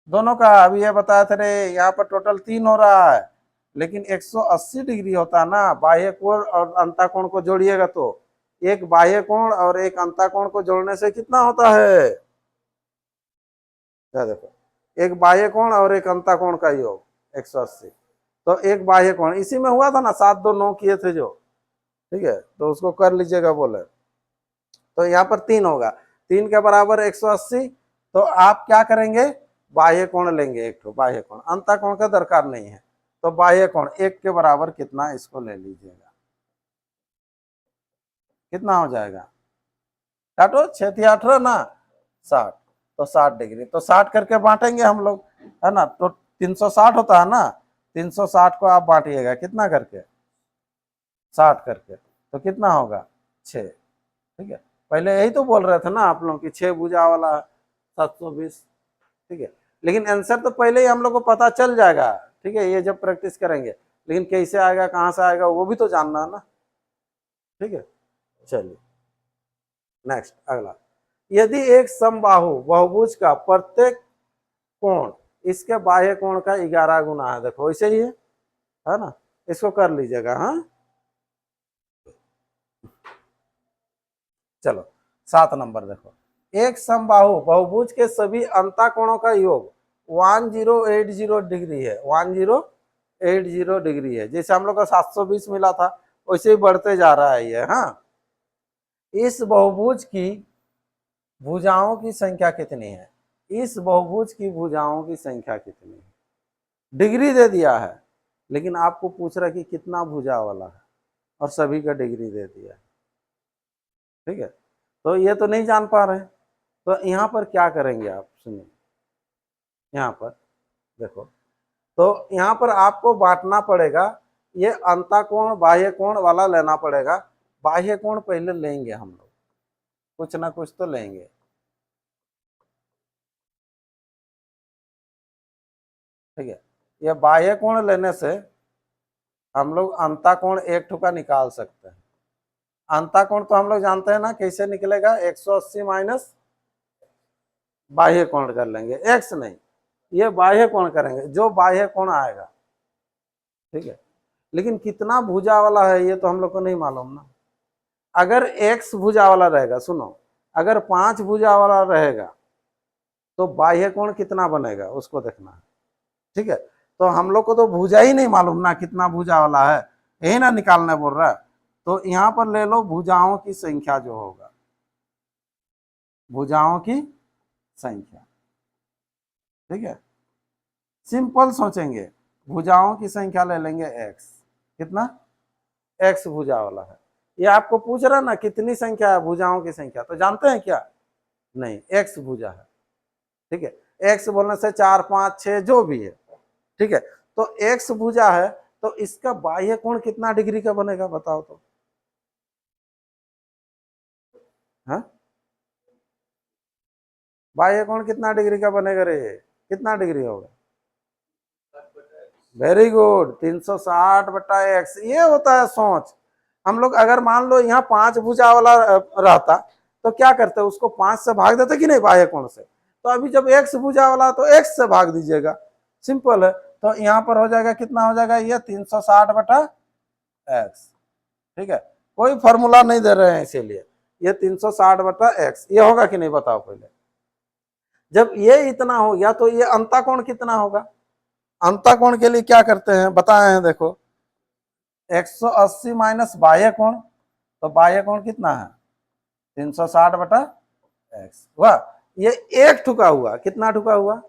दोनों का अभी ये बताया थे रे, यहाँ पर टोटल 3 हो रहा है, लेकिन 180 डिग्री होता है ना। बाह्य कोण और अंतःकोण को जोड़िएगा तो, एक बाह्य कोण और एक अंतःकोण को जोड़ने से कितना होता है? क्या देखो, एक बाह्य कोण और एक अंतःकोण का योग 180, तो एक बाह्य कोण इसी में हुआ था ना, 7 2 9 किए थे जो, ठीक है, तो उसको कर लीजिएगा बोले। तो यहाँ पर 3 होगा, 3 के बराबर 180, तो आप क्या करेंगे? बाह्य कोण लेंगे एक तो, बाह्य कोण, अंतःकोण का दरकार नहीं है, तो बाह्य कोण 1 के बराबर कितना, इसको ले लीजिएगा, कितना हो जाएगा? काटो, 6 18 ना, 60, तो 60 डिग्री, तो 60 करके बांटेंगे हम लोग, है ना, तो 360 होता है ना, 360 को आप बांटिएगा कितना करके? 60 करके, तो कितना होगा? 6, ठीक है। पहले यही तो बोल रहे थे ना आप लोग कि 6 भुजा वाला 720, ठीक है। लेकिन आंसर तो पहले ही हम लोग को पता चल जाएगा, ठीक है, ये जब प्रैक्टिस करेंगे, लेकिन कैसे आएगा, कहाँ से आएगा, वो भी तो जानना है ना, ठीक है। चलिए नेक्स्ट, अगला, यदि एक समबाहु बहुभुज का प्रत्येक कोण इसके बाह्य कोण का 11 गुना है, देखो ऐसे ही है ना, इसको कर लीजिएगा। हाँ चलो 7 नंबर देखो, एक समबाहु बहुभुज के सभी अंतःकोणों का योग 1080 डिग्री है, 1080 डिग्री है। जैसे हम लोग का 720 मिला था, वैसे ही बढ़ते जा रहा है ये। हाँ, इस बहुभुज की भुजाओं की संख्या कितनी है? इस बहुभुज की भुजाओं की संख्या कितनी है? डिग्री दे दिया है, लेकिन आपको पूछ रहा है कि कितना भुजा वाला है, और सभी का डिग्री दे दिया है, ठीक है। तो ये तो नहीं जान पा रहे, तो यहाँ पर क्या करेंगे आप, सुनिए, यहाँ पर देखो, तो यहाँ पर आपको बांटना पड़ेगा, ये अंतःकोण बाह्य कोण वाला लेना पड़ेगा, बाह्य कोण पहले लेंगे हम लोग, कुछ ना कुछ तो लेंगे। ठीक है, ये बाह्य कोण लेने से हम लोग अंता कोण एक ठुका निकाल सकते हैं। अंता कोण तो हम लोग जानते हैं ना कैसे निकलेगा, 180 माइनस बाह्य कोण कर लेंगे, एक्स नहीं, ये बाह्य कोण करेंगे, जो बाह्य कोण आएगा। ठीक है, लेकिन कितना भुजा वाला है ये तो हम लोग को नहीं मालूम ना। अगर एक्स भुजा वाला रहेगा, सुनो, अगर 5 भुजा वाला रहेगा तो बाह्य कोण कितना बनेगा उसको देखना है। ठीक है, तो हम लोग को तो भुजा ही नहीं मालूम ना कितना भुजा वाला है, यही ना निकालने बोल रहा है। तो यहां पर ले लो भुजाओं की संख्या जो होगा, भुजाओं की संख्या। ठीक है, सिंपल सोचेंगे, भुजाओं की संख्या ले लेंगे एक्स, कितना, एक्स भुजा वाला है। ये आपको पूछ रहा ना कितनी संख्या है भुजाओं की संख्या, तो जानते हैं क्या, नहीं, एक्स भुजा है। ठीक है, एक्स बोलने से 4 5 6 जो भी है। ठीक है, तो एक्स भुजा है तो इसका बाह्य कोण कितना डिग्री का बनेगा बताओ तो। हाँ, बाह्य कोण कितना डिग्री का बनेगा रे, कितना डिग्री होगा, वेरी गुड, 360/x। ये होता है सोच। हम लोग अगर मान लो यहाँ 5 भुजा वाला रहता तो क्या करते, उसको 5 से भाग देते कि नहीं बाह्य कोण से। तो अभी जब x भुजा वाला तो x से भाग दीजिएगा, सिंपल है। तो यहाँ पर हो जाएगा, कितना हो जाएगा, ये 360/x। ठीक है, कोई फॉर्मूला नहीं दे रहे हैं इसीलिए, ये 360/x ये होगा कि नहीं बताओ पहले। जब ये इतना हो गया तो ये अंता कोण कितना होगा, अंता कोण के लिए क्या करते हैं बताए हैं, देखो 180 माइनस बाह्य कोण, तो बाह्य कोण कितना है 360/x हुआ। ये एक ठुका हुआ, कितना ठुका हुआ,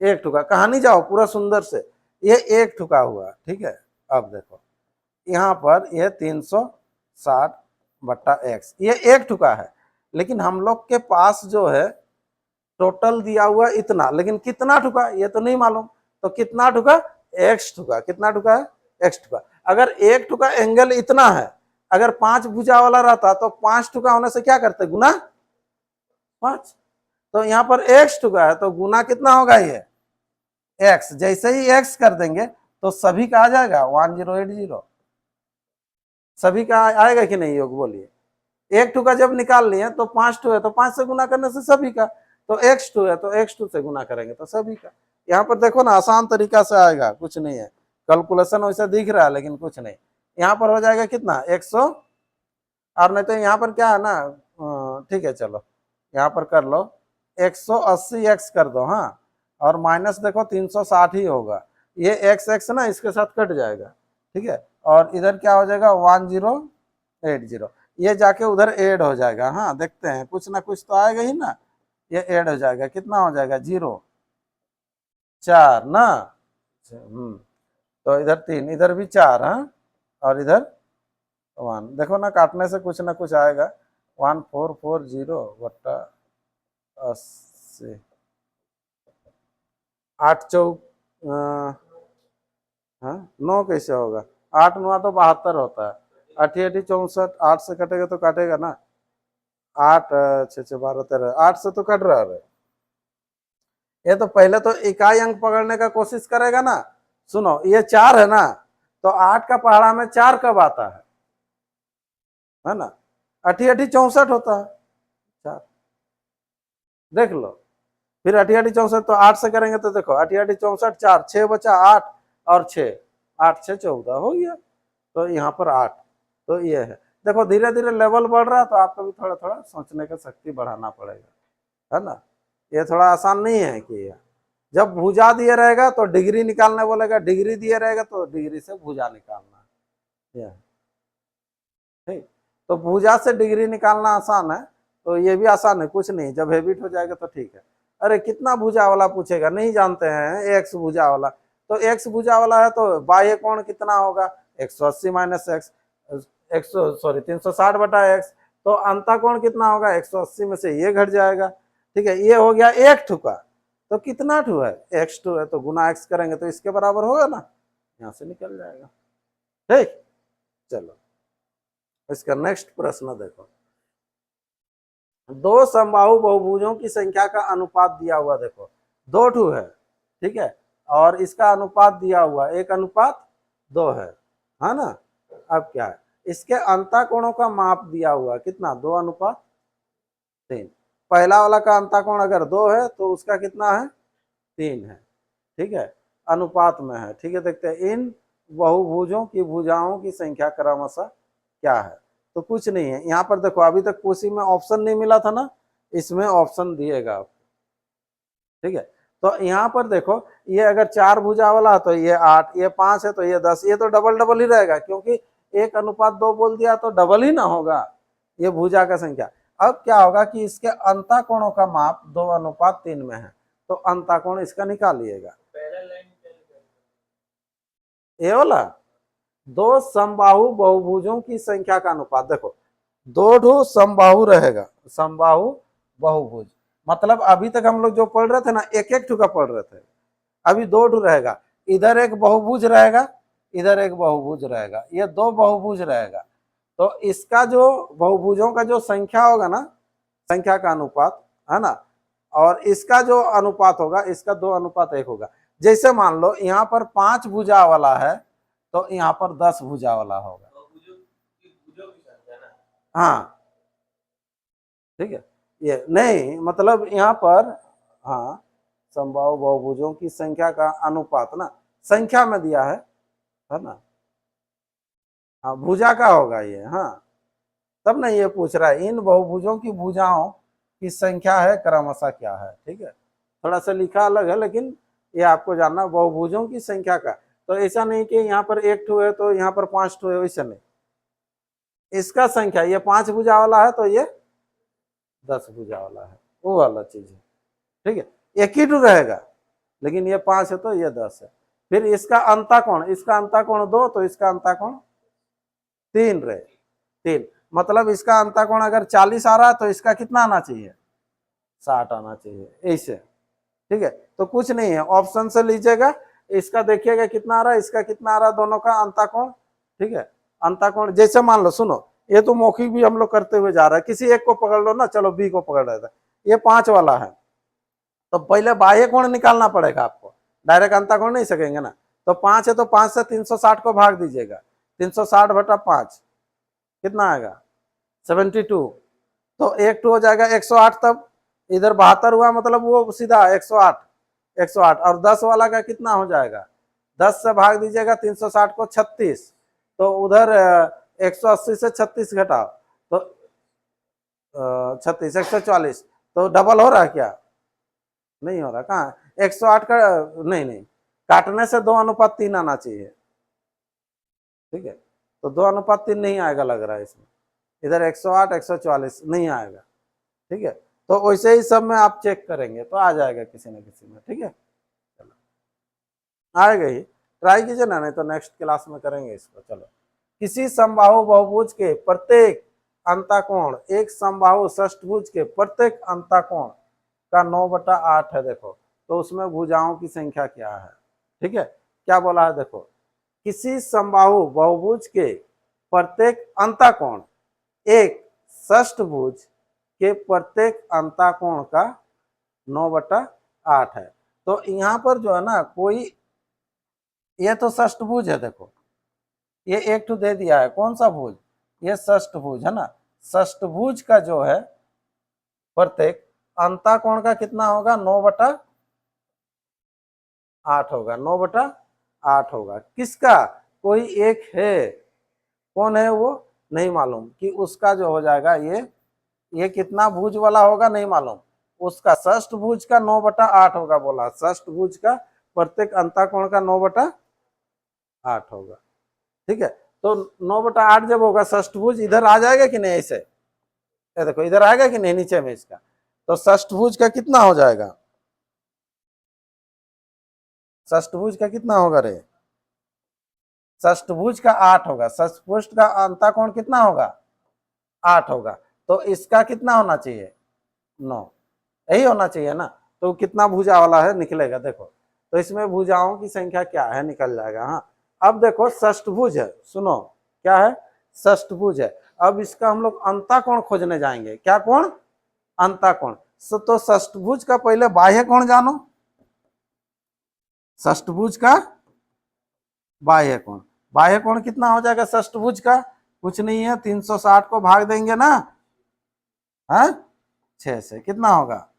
एक ठुका, कहानी जाओ पूरा सुंदर से, ये एक ठुका हुआ। ठीक है, अब देखो यहाँ पर ये 360/x ये एक ठुका है, लेकिन हम लोग के पास जो है टोटल दिया हुआ इतना, लेकिन कितना ठुका ये तो नहीं मालूम। तो कितना ठुका, एक्स ठुका, कितना ठुका है, एक्स ठुका। अगर एक ठुका एंगल इतना है, अगर 5 भुजा वाला रहता तो 5 ठुका होने से क्या करते, गुना 5। तो यहाँ पर एक्स ठुका है तो गुना कितना होगा, ये एक्स। जैसे ही एक्स कर देंगे तो सभी का आ जाएगा 1080, सभी का आएगा कि नहीं योग, बोलिए। एक टू का जब निकाल लिए तो 5 टू है तो 5 से गुना करने से सभी का, तो x2 है तो x2 से गुना करेंगे तो सभी का। यहाँ पर देखो ना आसान तरीका से आएगा, कुछ नहीं है, कैलकुलेशन वैसे दिख रहा है लेकिन कुछ नहीं। यहाँ पर हो जाएगा कितना 100, और नहीं तो यहाँ पर क्या है ना, ठीक है चलो यहाँ पर कर लो 180x कर दो, हाँ, और माइनस देखो 360 ही होगा, ये x ना इसके साथ कट जाएगा। ठीक है, और इधर क्या हो जाएगा 1080, ये जाके उधर ऐड हो जाएगा। हाँ देखते हैं कुछ ना कुछ तो आएगा ही ना, ये ऐड हो जाएगा, कितना हो जाएगा 0 4 ना, तो इधर 3, इधर भी 4, हाँ, और इधर 1, देखो ना काटने से कुछ ना कुछ आएगा, 1440/80, 8 चौक, हाँ 9 कैसे होगा, 8 9 तो 72 होता है, 8 8 64, 8 से कटेगा तो काटेगा ना, 8 6 6 12 13, 8 से तो कट रहा है। ये तो पहले तो इकाई अंक पकड़ने का कोशिश करेगा ना। सुनो ये 4 है ना, तो 8 का पहाड़ा में 4 कब आता है ना, 8 8 64 होता है 4, देख लो। फिर 8 8 64 तो 8 से करेंगे तो देखो 8 8 64 4, 6 बचा 8 और 6, 8 6 14 हो गया, तो यहाँ पर 8, तो ये है। देखो धीरे धीरे लेवल बढ़ रहा है तो आपको भी थोड़ा थोड़ा सोचने का शक्ति बढ़ाना पड़ेगा, है ना। ये थोड़ा आसान नहीं है कि जब भुजा दिए रहेगा तो डिग्री निकालने बोलेगा, डिग्री दिए रहेगा तो डिग्री से भुजा निकालना, ये ठीक। तो भुजा से डिग्री निकालना आसान है, तो ये भी आसान है, कुछ नहीं, जब हैबिट हो जाएगा तो ठीक है। अरे कितना भुजा वाला पूछेगा, नहीं जानते हैं, एक्स भुजा वाला, तो एक्स भुजा वाला है तो बाह्य कोण कितना होगा 180 माइनस एक्स, 360/x, तो अंता कोण कितना होगा 180 में से ये घट जाएगा। ठीक है, ये हो गया एक ठुका, तो कितना ठू है x2 है तो गुना x करेंगे तो इसके बराबर होगा ना, यहाँ से निकल जाएगा। ठीक, चलो इसका नेक्स्ट प्रश्न देखो, दो समबाहु बहुभुजों की संख्या का अनुपात दिया हुआ, देखो 2 है, ठीक है, और इसका अनुपात दिया हुआ 1:2 है ना। अब क्या है, इसके अंतःकोणों का माप दिया हुआ कितना, 2:3। पहला वाला का अंतःकोण अगर 2 है तो उसका कितना है, 3 है, ठीक है, अनुपात में है, ठीक है। देखते हैं इन बहुभुजों की भुजाओं की संख्या क्रमशः क्या है। तो कुछ नहीं है यहाँ पर, देखो अभी तक कुछ में ऑप्शन नहीं मिला था ना, इसमें ऑप्शन दिएगा आपको, ठीक है। तो यहाँ पर देखो, ये अगर 4 भुजा वाला है तो ये 8, ये 5 है तो ये 10, ये तो डबल डबल ही रहेगा, क्योंकि 1:2 बोल दिया तो डबल ही ना होगा ये भुजा का संख्या। अब क्या होगा कि इसके अंतःकोणों का माप 2:3 में है, तो अंतःकोण इसका निकालिएगा। ये वाला दो समबाहु बहुभुजों की संख्या का अनुपात, देखो 2 समबाहु रहेगा, समबाहु बहुभुज, मतलब अभी तक हम लोग जो पढ़ रहे थे ना, एक का पढ़ रहे थे, अभी 2 रहेगा, इधर एक बहुभुज रहेगा, इधर एक बहुभुज रहेगा, ये 2 बहुभुज रहेगा। तो इसका जो बहुभुजों का जो संख्या होगा ना, संख्या का अनुपात है ना, और इसका जो अनुपात होगा, इसका 2:1 होगा। जैसे मान लो यहाँ पर 5 भुजा वाला है तो यहाँ पर 10 भुजा वाला होगा, हाँ ठीक है। ये नहीं मतलब यहाँ पर, हाँ समबाहु बहुभुजों की संख्या का अनुपात ना, संख्या में दिया है ना, हाँ भुजा का होगा ये, हाँ तब ना ये पूछ रहा है इन बहुभुजों की भुजाओं की संख्या है क्रमशः क्या है, ठीक है। थोड़ा सा लिखा अलग है, लेकिन ये आपको जानना बहुभुजों की संख्या का। तो ऐसा नहीं कि यहाँ पर 1 है तो यहाँ पर 5 है, वैसा नहीं, इसका संख्या, ये 5 भुजा वाला है तो ये 10 भुजा वाला है, वो वाला चीज है, ठीक है। एक ही रहेगा, लेकिन ये 5 है तो ये 10 है। फिर इसका अंतःकोण, इसका अंतःकोण 2 तो इसका अंतःकोण 3 रहे, 3, मतलब इसका अंतःकोण अगर 40 आ रहा है तो इसका कितना आना चाहिए, 60 आना चाहिए, ऐसे, ठीक है। तो कुछ नहीं है, ऑप्शन से लीजिएगा, इसका देखिएगा कितना आ रहा है, इसका कितना आ रहा है, दोनों का अंतःकोण, ठीक है। अंतःकोण जैसे मान लो, सुनो ये तो मौखिक भी हम लोग करते हुए जा रहा है, किसी एक को पकड़ लो ना, चलो बी को पकड़ रहे थे, ये 5 वाला है, तो पहले बाह्य कोण निकालना पड़ेगा आपको, डायरेक्ट अंतःकोण नहीं सकेंगे ना। तो 5 है तो 5 से 360 को भाग दीजिएगा, 360/5 कितना आएगा, 72। तो 1 हो जाएगा 108, तब इधर 72 हुआ, मतलब वो सीधा 108, 108, और 10 वाला का कितना हो जाएगा, 10 से भाग दीजिएगा 360 को, 36, तो उधर 180 से 36 घटाओ तो 36, 140, तो डबल हो रहा है क्या, नहीं हो रहा, कहाँ 108 का, नहीं काटने से 2:3 आना चाहिए, ठीक है। तो 2:3 नहीं आएगा लग रहा है इसमें, इधर 108, 140 नहीं आएगा, ठीक है। तो वैसे ही सब में आप चेक करेंगे तो आ जाएगा किसी न किसी में, ठीक है, चलो आएगा ही, ट्राई कीजिए ना, नहीं तो नेक्स्ट क्लास में करेंगे इसको। चलो, किसी समबाहु बहुभुज के प्रत्येक अंतःकोण एक समबाहु षष्ठभुज के प्रत्येक अंतःकोण का 9/8 है, देखो तो उसमें भुजाओं की संख्या क्या है, ठीक है। क्या बोला है, देखो किसी समबाहु बहुभुज के प्रत्येक अंतःकोण एक षष्ठभुज के प्रत्येक अंतःकोण का 9/8 है। तो यहाँ पर जो है ना, कोई ये तो षष्ठभुज है, देखो ये 1 दे दिया है, कौन सा भुज, ये षष्ठभुज है ना, षष्ठभुज का जो है प्रत्येक अंतःकोण का कितना होगा, 9/8 होगा, 9/8 होगा। किसका, कोई एक है, कौन है वो नहीं मालूम, कि उसका जो हो जाएगा ये कितना भुज वाला होगा नहीं मालूम, उसका षष्ठभुज का 9/8 होगा, बोला षष्ठभुज का प्रत्येक अंतःकोण का 9/8 होगा, ठीक है। तो 9/8 जब होगा षष्ठभुज, इधर आ जाएगा कि नहीं, ऐसे देखो इधर आएगा कि नहीं नीचे में इसका, तो षष्ठभुज का कितना हो जाएगा, षष्ठभुज का कितना होगा रे, षष्ठभुज का 8 होगा, षष्ठभुज का अंतःकोण कितना होगा, 8 होगा, तो इसका कितना होना चाहिए, 9, यही होना चाहिए ना। तो कितना भुजा वाला है निकलेगा, देखो तो इसमें भुजाओं की संख्या क्या है निकल जाएगा। हाँ अब देखो षष्ठभुज है, सुनो क्या है, षष्ठभुज है, अब इसका हम लोग अंता कोण खोजने जाएंगे। क्या कोण? अंता कोण। तो षष्ठभुज का पहले बाह्य कोण जानो। षष्ठभुज का बाह्य कोण, बाह्य कोण कितना हो जाएगा षष्ठभुज का? कुछ नहीं है, 360 को भाग देंगे ना, है 6 से, कितना होगा?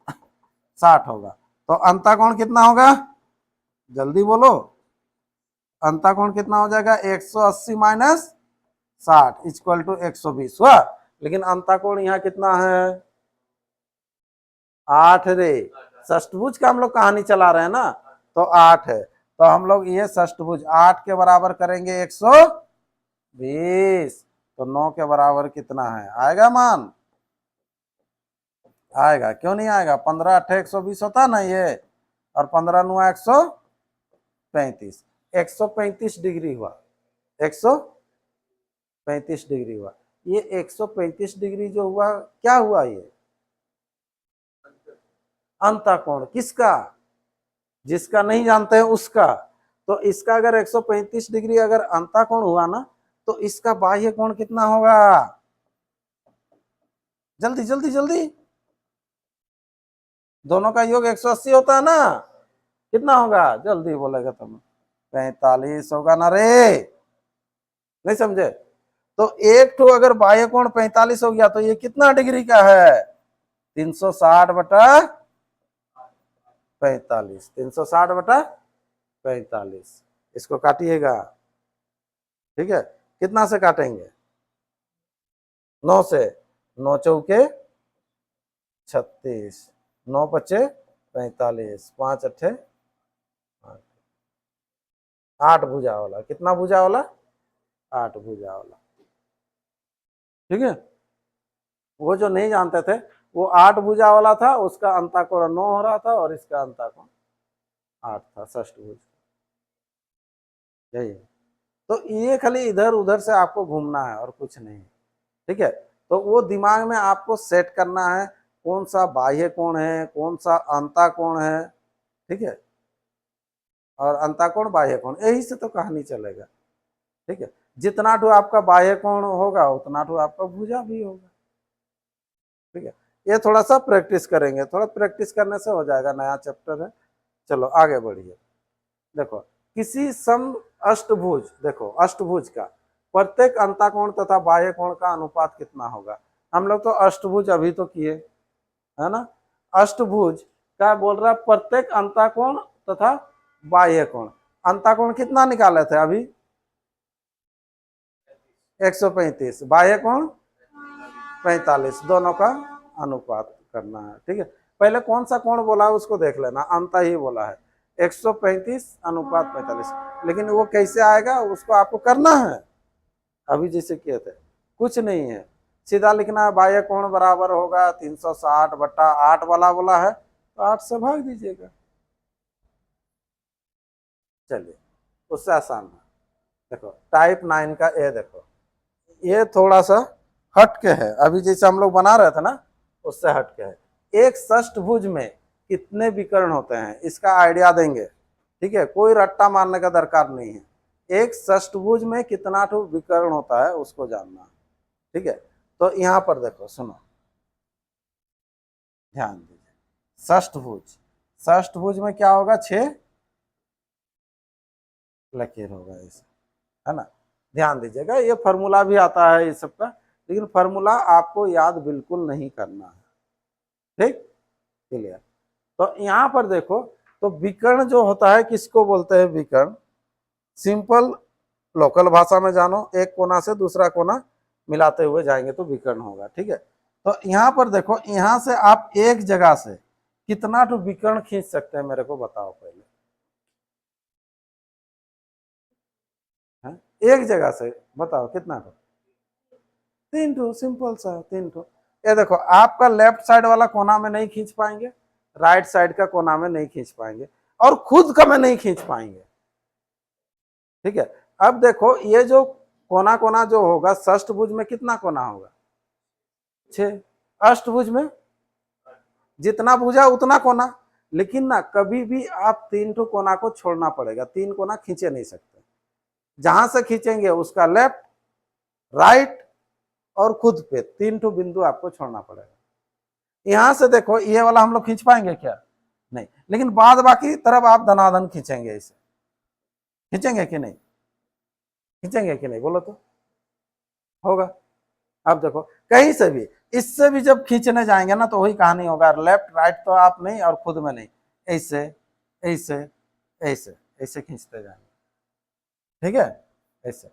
60 होगा। तो अंता कोण कितना होगा? जल्दी बोलो, अंता कोण कितना हो जाएगा? 180 माइनस 60 इक्वल टू 120 हुआ। लेकिन अंता कोण यहाँ कितना है? 8 रे। षष्ठभुज का हम लोग कहानी चला रहे हैं ना, तो 8 है। तो हम लोग ये षष्ठभुज 8 के बराबर करेंगे 120, तो 9 के बराबर कितना है? आएगा मान? आएगा, क्यों नहीं आएगा? 15 8 120 होता ना ये, और 15 9 135, 135 डिग्री हुआ, 135 डिग्री हुआ। ये 135 डिग्री जो हुआ, क्या हुआ? ये अंता कोण किसका? जिसका नहीं जानते हैं उसका। तो इसका अगर 135 डिग्री अगर अंता कोण हुआ ना, तो इसका बाह्य कोण कितना होगा? जल्दी जल्दी जल्दी, दोनों का योग 180 होता है ना, कितना होगा? जल्दी बोलेगा तुम। 45 होगा ना रे, नहीं समझे? तो एक तो अगर बाह्य कोण 45 हो गया, तो ये कितना डिग्री का है? 360 बटा 45, 360 बटा 45। इसको काटिएगा, ठीक है? कितना से काटेंगे? 9 से। 9 चौके 36, 9 पचे 45, 5 अट्ठे 8 भुजा वाला। कितना भुजा वाला? 8 भुजा वाला, ठीक है? वो जो नहीं जानते थे, वो 8 भुजा वाला था, उसका अंता कोण 9 हो रहा था, और इसका अंता कोण 8 था, षष्ठभुज। यही है। तो ये खाली इधर उधर से आपको घूमना है और कुछ नहीं, ठीक है? तो वो दिमाग में आपको सेट करना है, कौन सा बाह्य कोण है, कौन सा अंता कोण है, ठीक है? और अंता कोण बाह्य कोण, यही से तो कहानी चलेगा, ठीक है? जितना तो आपका बाह्य कोण होगा, उतना तो आपका भुजा भी होगा, ठीक है? ये थोड़ा सा प्रैक्टिस करेंगे, थोड़ा प्रैक्टिस करने से हो जाएगा, नया चैप्टर है। चलो आगे बढ़िए। देखो, किसी सम अष्टभुज, देखो अष्टभुज का प्रत्येक अंता कोण तथा बाह्य कोण का अनुपात कितना होगा? हम लोग तो अष्टभुज अभी तो किए, है ना? अष्टभुज क्या बोल रहा है? प्रत्येक अंता कोण तथा बाह्य कोण। अंता कोण कितना निकाले थे अभी? 135, बाह्य कोण 45, दोनों का अनुपात करना है, ठीक है? पहले कौन सा कोण बोला है उसको देख लेना, अंता ही बोला है। 135 अनुपात 45, लेकिन वो कैसे आएगा उसको आपको करना है, अभी जैसे किए थे। कुछ नहीं है, सीधा लिखना है बाह्य कोण बराबर होगा 360 बटा 8 वाला बोला है, तो 8 से भाग दीजिएगा। चलिए, उससे आसान है। देखो टाइप 9 का ए, देखो ये थोड़ा सा हटके है, अभी जैसे हम लोग बना रहे थे ना, उससे हटके है। एक षष्ठभुज में कितने विकर्ण होते हैं, इसका आइडिया देंगे, ठीक है? कोई रट्टा मारने का दरकार नहीं है। एक षष्ठभुज में कितना ठो विकर्ण होता है उसको जानना, ठीक है? तो यहाँ पर देखो, सुनो, ध्यान दीजिए। षष्ठभुज, षष्ठभुज में क्या होगा? 6 लकीर होगा ऐसे, है ना? ध्यान दीजिएगा, ये फॉर्मूला भी आता है इस सब का, लेकिन फॉर्मूला आपको याद बिल्कुल नहीं करना है, ठीक? क्लियर? तो यहाँ पर देखो, तो विकर्ण जो होता है किसको बोलते हैं? विकर्ण सिंपल लोकल भाषा में जानो, एक कोना से दूसरा कोना मिलाते हुए जाएंगे तो विकर्ण होगा, ठीक है? तो यहाँ पर देखो, यहाँ से आप एक जगह से कितना तो विकर्ण खींच सकते हैं, मेरे को बताओ पहले, है? एक जगह से बताओ कितना तो? 3 ठो, सिंपल सा 3 ठो। ये देखो, आपका लेफ्ट साइड वाला कोना में नहीं खींच पाएंगे, राइट साइड का कोना में नहीं खींच पाएंगे, और खुद का में नहीं खींच पाएंगे, ठीक है? अब देखो, ये जो कोना कोना जो होगा, षष्ठभुज में कितना कोना होगा? 6। अष्टभुज में जितना भुजा उतना कोना, लेकिन ना कभी भी आप 3 ठो कोना को छोड़ना पड़ेगा, 3 कोना खींचे नहीं सकते। जहां से खींचेंगे उसका लेफ्ट, राइट और खुद पे 3 ठो बिंदु आपको छोड़ना पड़ेगा। यहां से देखो ये वाला हम लोग खींच पाएंगे क्या? नहीं, लेकिन बाद बाकी तरफ आप धनाधन खींचेंगे, इसे खींचेंगे कि नहीं? खींचेंगे कि नहीं बोलो तो? होगा। अब देखो कहीं से भी, इससे भी जब खींचने जाएंगे ना तो वही कहानी होगा, लेफ्ट राइट तो आप नहीं और खुद में नहीं, ऐसे ऐसे ऐसे ऐसे खींचते जाएंगे, ठीक है, ऐसे।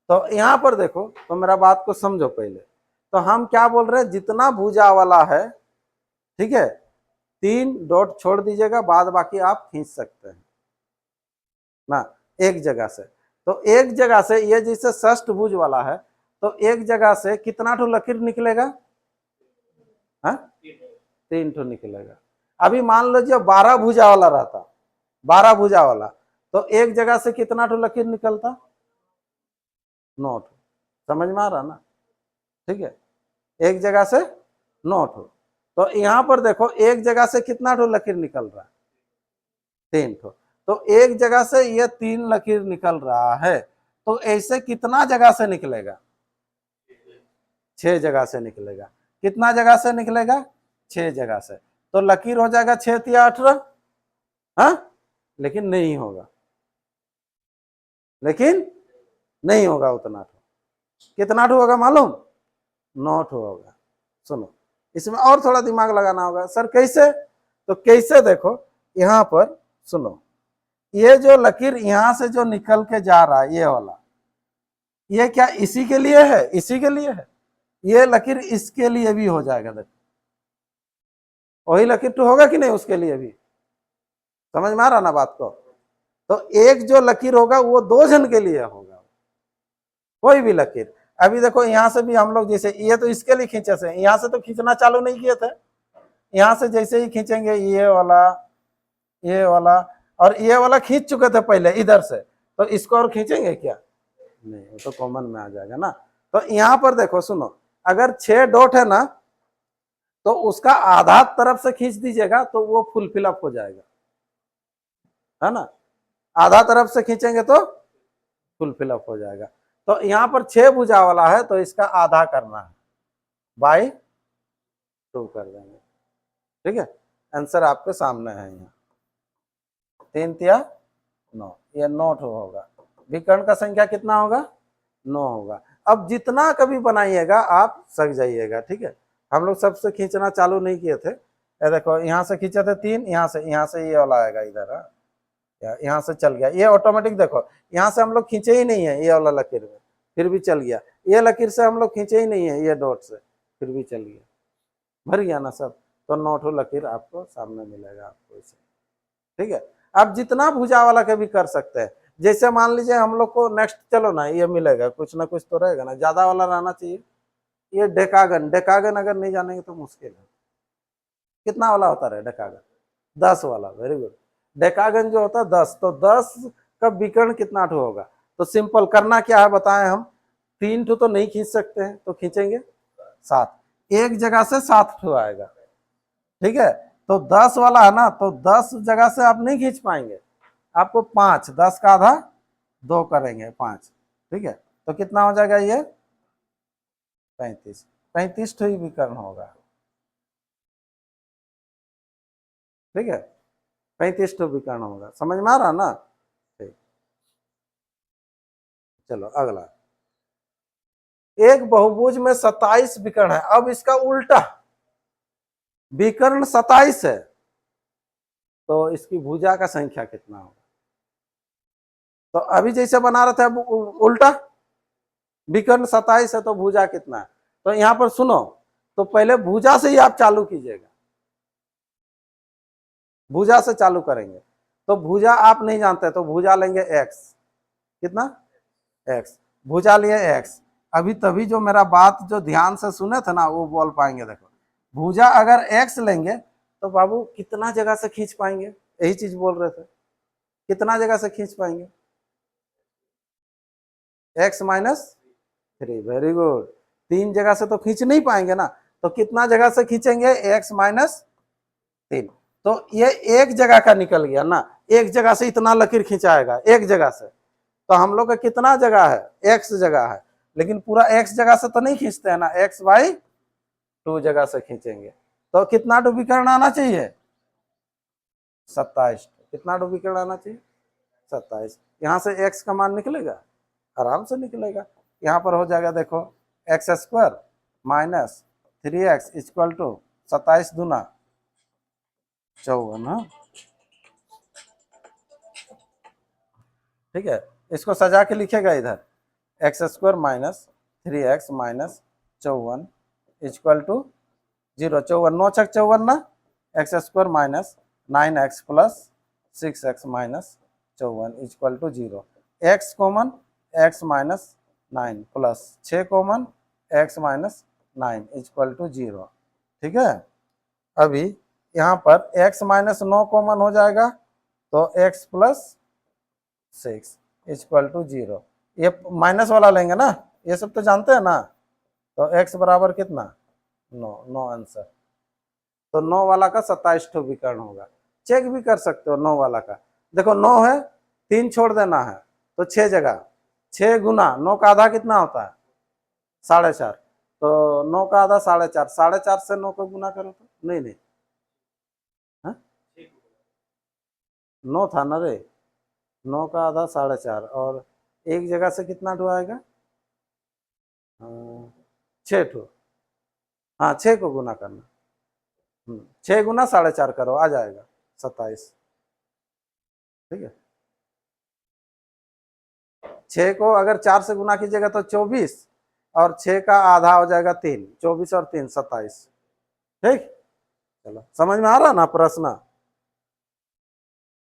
तो यहां पर देखो, तो मेरा बात को समझो पहले। तो हम क्या बोल रहे हैं, जितना भुजा वाला है, ठीक है, 3 डॉट छोड़ दीजिएगा, बाद बाकी आप खींच सकते हैं ना एक जगह से। तो एक जगह से ये जैसे षष्ठ भुज वाला है, तो एक जगह से कितना ठो लकीर निकलेगा? हाँ, 3 ठो निकलेगा। अभी मान लीजिए 12 भुजा वाला रहता, 12 भुजा वाला, तो एक जगह से कितना ठो लकीर निकलता? 9 ठो। समझ में आ रहा ना? ठीक है, एक जगह से 9 ठो। तो यहां पर देखो एक जगह से कितना ठो लकीर निकल रहा है? 3 ठो। तो एक जगह से ये 3 लकीर निकल रहा है, तो ऐसे कितना जगह से निकलेगा? 6 जगह से निकलेगा। कितना जगह से निकलेगा? 6 जगह से। तो लकीर हो जाएगा 6 तिया 18, हाँ, लेकिन नहीं होगा, लेकिन नहीं होगा उतना ठो। कितना ठो होगा मालूम? 9 ठो होगा। सुनो, इसमें और थोड़ा दिमाग लगाना होगा। सर कैसे? तो कैसे देखो, यहां पर सुनो, ये जो लकीर यहां से जो निकल के जा रहा है, ये वाला, ये क्या इसी के लिए है? इसी के लिए है। ये लकीर इसके लिए भी हो जाएगा, देखो वही लकीर तो होगा कि नहीं उसके लिए भी? समझ में आ रहा ना बात को? तो एक जो लकीर होगा वो 2 जन के लिए होगा, कोई भी लकीर। अभी देखो यहां से भी हम लोग, जैसे ये तो इसके लिए खींचे थे, यहां से तो खींचना चालू नहीं किए थे, यहां से जैसे ही खींचेंगे ये वाला, ये वाला और ये वाला खींच चुके थे पहले इधर से, तो इसको और खींचेंगे क्या? नहीं, वो तो कॉमन में आ जाएगा ना। तो यहां पर देखो सुनो, अगर 6 डॉट है ना, तो उसका आधा तरफ से खींच दीजिएगा तो वो फुल फिलअप हो जाएगा, है ना? आधा तरफ से खींचेंगे तो फुल फिलअप हो जाएगा। तो यहाँ पर 6 भुजा वाला है, तो इसका आधा करना है, बाई 2 कर देंगे, ठीक है। आंसर आपके सामने है यहाँ, 3 तिया 9, ये 9 ठो होगा। विकर्ण का संख्या कितना होगा? 9 होगा। अब जितना कभी बनाइएगा आप सक जाइएगा, ठीक है। हम लोग सबसे खींचना चालू नहीं किए थे। ये देखो यहाँ से खींचे थे 3, यहाँ से ये वाला आएगा इधर, यहाँ से चल गया ये ऑटोमेटिक। देखो यहाँ से हम लोग खींचे ही नहीं है ये वाला लकीर में, फिर भी चल गया। ये लकीर से हम लोग खींचे ही नहीं है ये डॉट से, फिर भी चल गया, भर गया ना सब। तो 9 ठो लकीर आपको सामने मिलेगा आपको इसे, ठीक है। आप जितना भुजा वाला के भी कर सकते हैं। जैसे मान लीजिए हम लोग को नेक्स्ट, चलो ना ये मिलेगा, कुछ ना कुछ तो रहेगा ना, ज्यादा वाला रहना चाहिए। ये डेकागन, डेकागन अगर नहीं जानेंगे तो मुश्किल है। कितना वाला होता है डेकागन? 10 वाला, वेरी गुड। डेकागन जो होता है 10, तो 10 का विकर्ण कितना ठो होगा? तो सिंपल करना क्या है बताएं हम, 3 ठो तो नहीं खींच सकते हैं, तो खींचेंगे 7, एक जगह से 7 ठो आएगा, ठीक है। तो 10 वाला है ना, तो 10 जगह से आप नहीं खींच पाएंगे, आपको 5, 10 का आधा 2 करेंगे 5, ठीक है। तो कितना हो जाएगा ये? 35, 35 ठो ही विकर्ण होगा, ठीक है। 35 ठो विकर्ण होगा, समझ में आ रहा ना? ठीक, चलो अगला। एक बहुभुज में 27 विकर्ण है। अब इसका उल्टा, विकर्ण 27 है, तो इसकी भुजा का संख्या कितना होगा? तो अभी जैसे बना रहे थे, अब उल्टा, विकर्ण 27 है तो भुजा कितना है? तो यहां पर सुनो, तो पहले भुजा से ही आप चालू कीजिएगा, भुजा से चालू करेंगे। तो भुजा आप नहीं जानते, तो भुजा लेंगे x, कितना? x, भुजा लिए x। अभी तभी जो मेरा बात जो ध्यान से सुने थे ना वो बोल पाएंगे। देखो भुजा अगर x लेंगे तो बाबू कितना जगह से खींच पाएंगे? यही चीज बोल रहे थे, कितना जगह से खींच पाएंगे? x minus 3, very good. 3 जगह से तो खींच नहीं पाएंगे ना, तो कितना जगह से खींचेंगे? x minus 3। तो ये एक जगह का निकल गया ना, एक जगह से इतना लकीर खिंचाएगा एक जगह से। तो हम लोग का कितना जगह है? x जगह है, लेकिन पूरा x जगह से तो नहीं खींचते हैं ना, x/2 जगह से खींचेंगे। तो कितना ध्रुवीकरण आना चाहिए? 27। कितना ध्रुवीकरण आना चाहिए? 27। यहाँ से x का मान निकलेगा, आराम से निकलेगा। यहाँ पर हो जाएगा देखो x² minus 3x equal to 27 दूना 54। ठीक है, इसको सजा के लिखेगा इधर x² minus 3x minus 54 equal to 0। 54 9 छक 54 ना, x² minus 9x plus 6x minus 54 equal to 0। x common x minus 9 plus 6 common x minus 9 equal to 0। ठीक है, अभी यहाँ पर x माइनस 9 कॉमन हो जाएगा तो x प्लस 6 इक्वल टू 0। ये माइनस वाला लेंगे ना, ये सब तो जानते हैं ना। तो x बराबर कितना? 9 आंसर। तो 9 वाला का 27 ध्रुवीकरण होगा। चेक भी कर सकते हो 9 वाला का। देखो 9 है, 3 छोड़ देना है तो 6 जगह 6 गुना 9 का आधा कितना होता है? 4.5। तो 9 का आधा 4.5, 4.5 से 9 को गुना करो तो नहीं 9 था ना रे, 9 का आधा 4.5 और एक जगह से कितना ढुआएगा? 6 ठो। हाँ 6 को गुना करना, 6 गुना 4.5 करो, आ जाएगा 27। ठीक है, 6 को अगर 4 से गुना कीजिएगा तो 24 और 6 का आधा हो जाएगा 3। 24 और 3 27। ठीक, चलो समझ में आ रहा ना प्रश्न?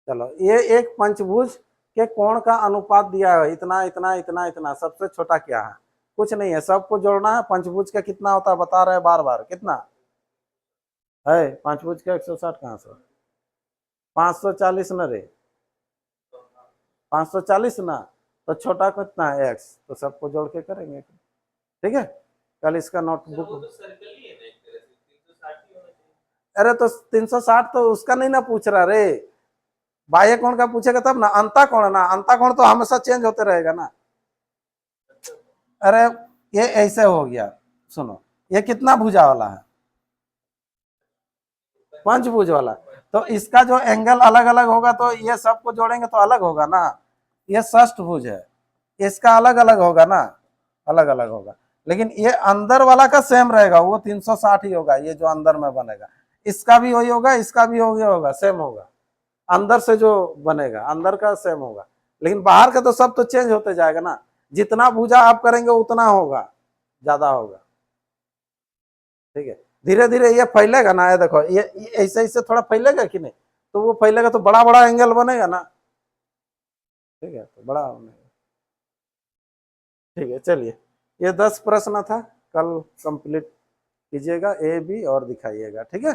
चलो, ये एक पंचभुज के कोण का अनुपात दिया है, इतना इतना इतना इतना, सबसे छोटा क्या है? कुछ नहीं है, सबको जोड़ना है। पंचभुज का कितना होता है बता रहे हैं बार बार, कितना है पंचभुज का? 160 कहाँ से? 540 न रे, 540 ना। तो छोटा कितना है? x। तो सबको जोड़ के करेंगे। ठीक है, कल इसका नोटबुक। अरे तो 360 तो उसका नहीं ना पूछ रहा रे, बाह्य कोण का पूछेगा तब ना। अंता कोण ना, अंता कोण तो हमेशा चेंज होते रहेगा ना। अरे ये ऐसे हो गया, सुनो, ये कितना भुजा वाला है? पंचभुज वाला। तो इसका जो एंगल अलग अलग होगा तो ये सबको जोड़ेंगे तो अलग होगा ना। ये षष्ठभुज है, इसका अलग अलग होगा ना, अलग अलग होगा। लेकिन ये अंदर वाला का सेम रहेगा, वो 360 ही होगा। ये जो अंदर में बनेगा इसका भी वही होगा, इसका भी हो गया होगा, सेम होगा। अंदर से जो बनेगा अंदर का सेम होगा, लेकिन बाहर का तो सब तो चेंज होते जाएगा ना। जितना भुजा आप करेंगे उतना होगा, ज्यादा होगा। ठीक है, धीरे धीरे ये फैलेगा ना। ये देखो ये ऐसे ऐसे थोड़ा फैलेगा कि नहीं, तो वो फैलेगा तो बड़ा बड़ा एंगल बनेगा ना। ठीक है, तो बड़ा बनेगा। ठीक है, चलिए, ये 10 प्रश्न था, कल कंप्लीट कीजिएगा, ए बी और दिखाइएगा। ठीक है।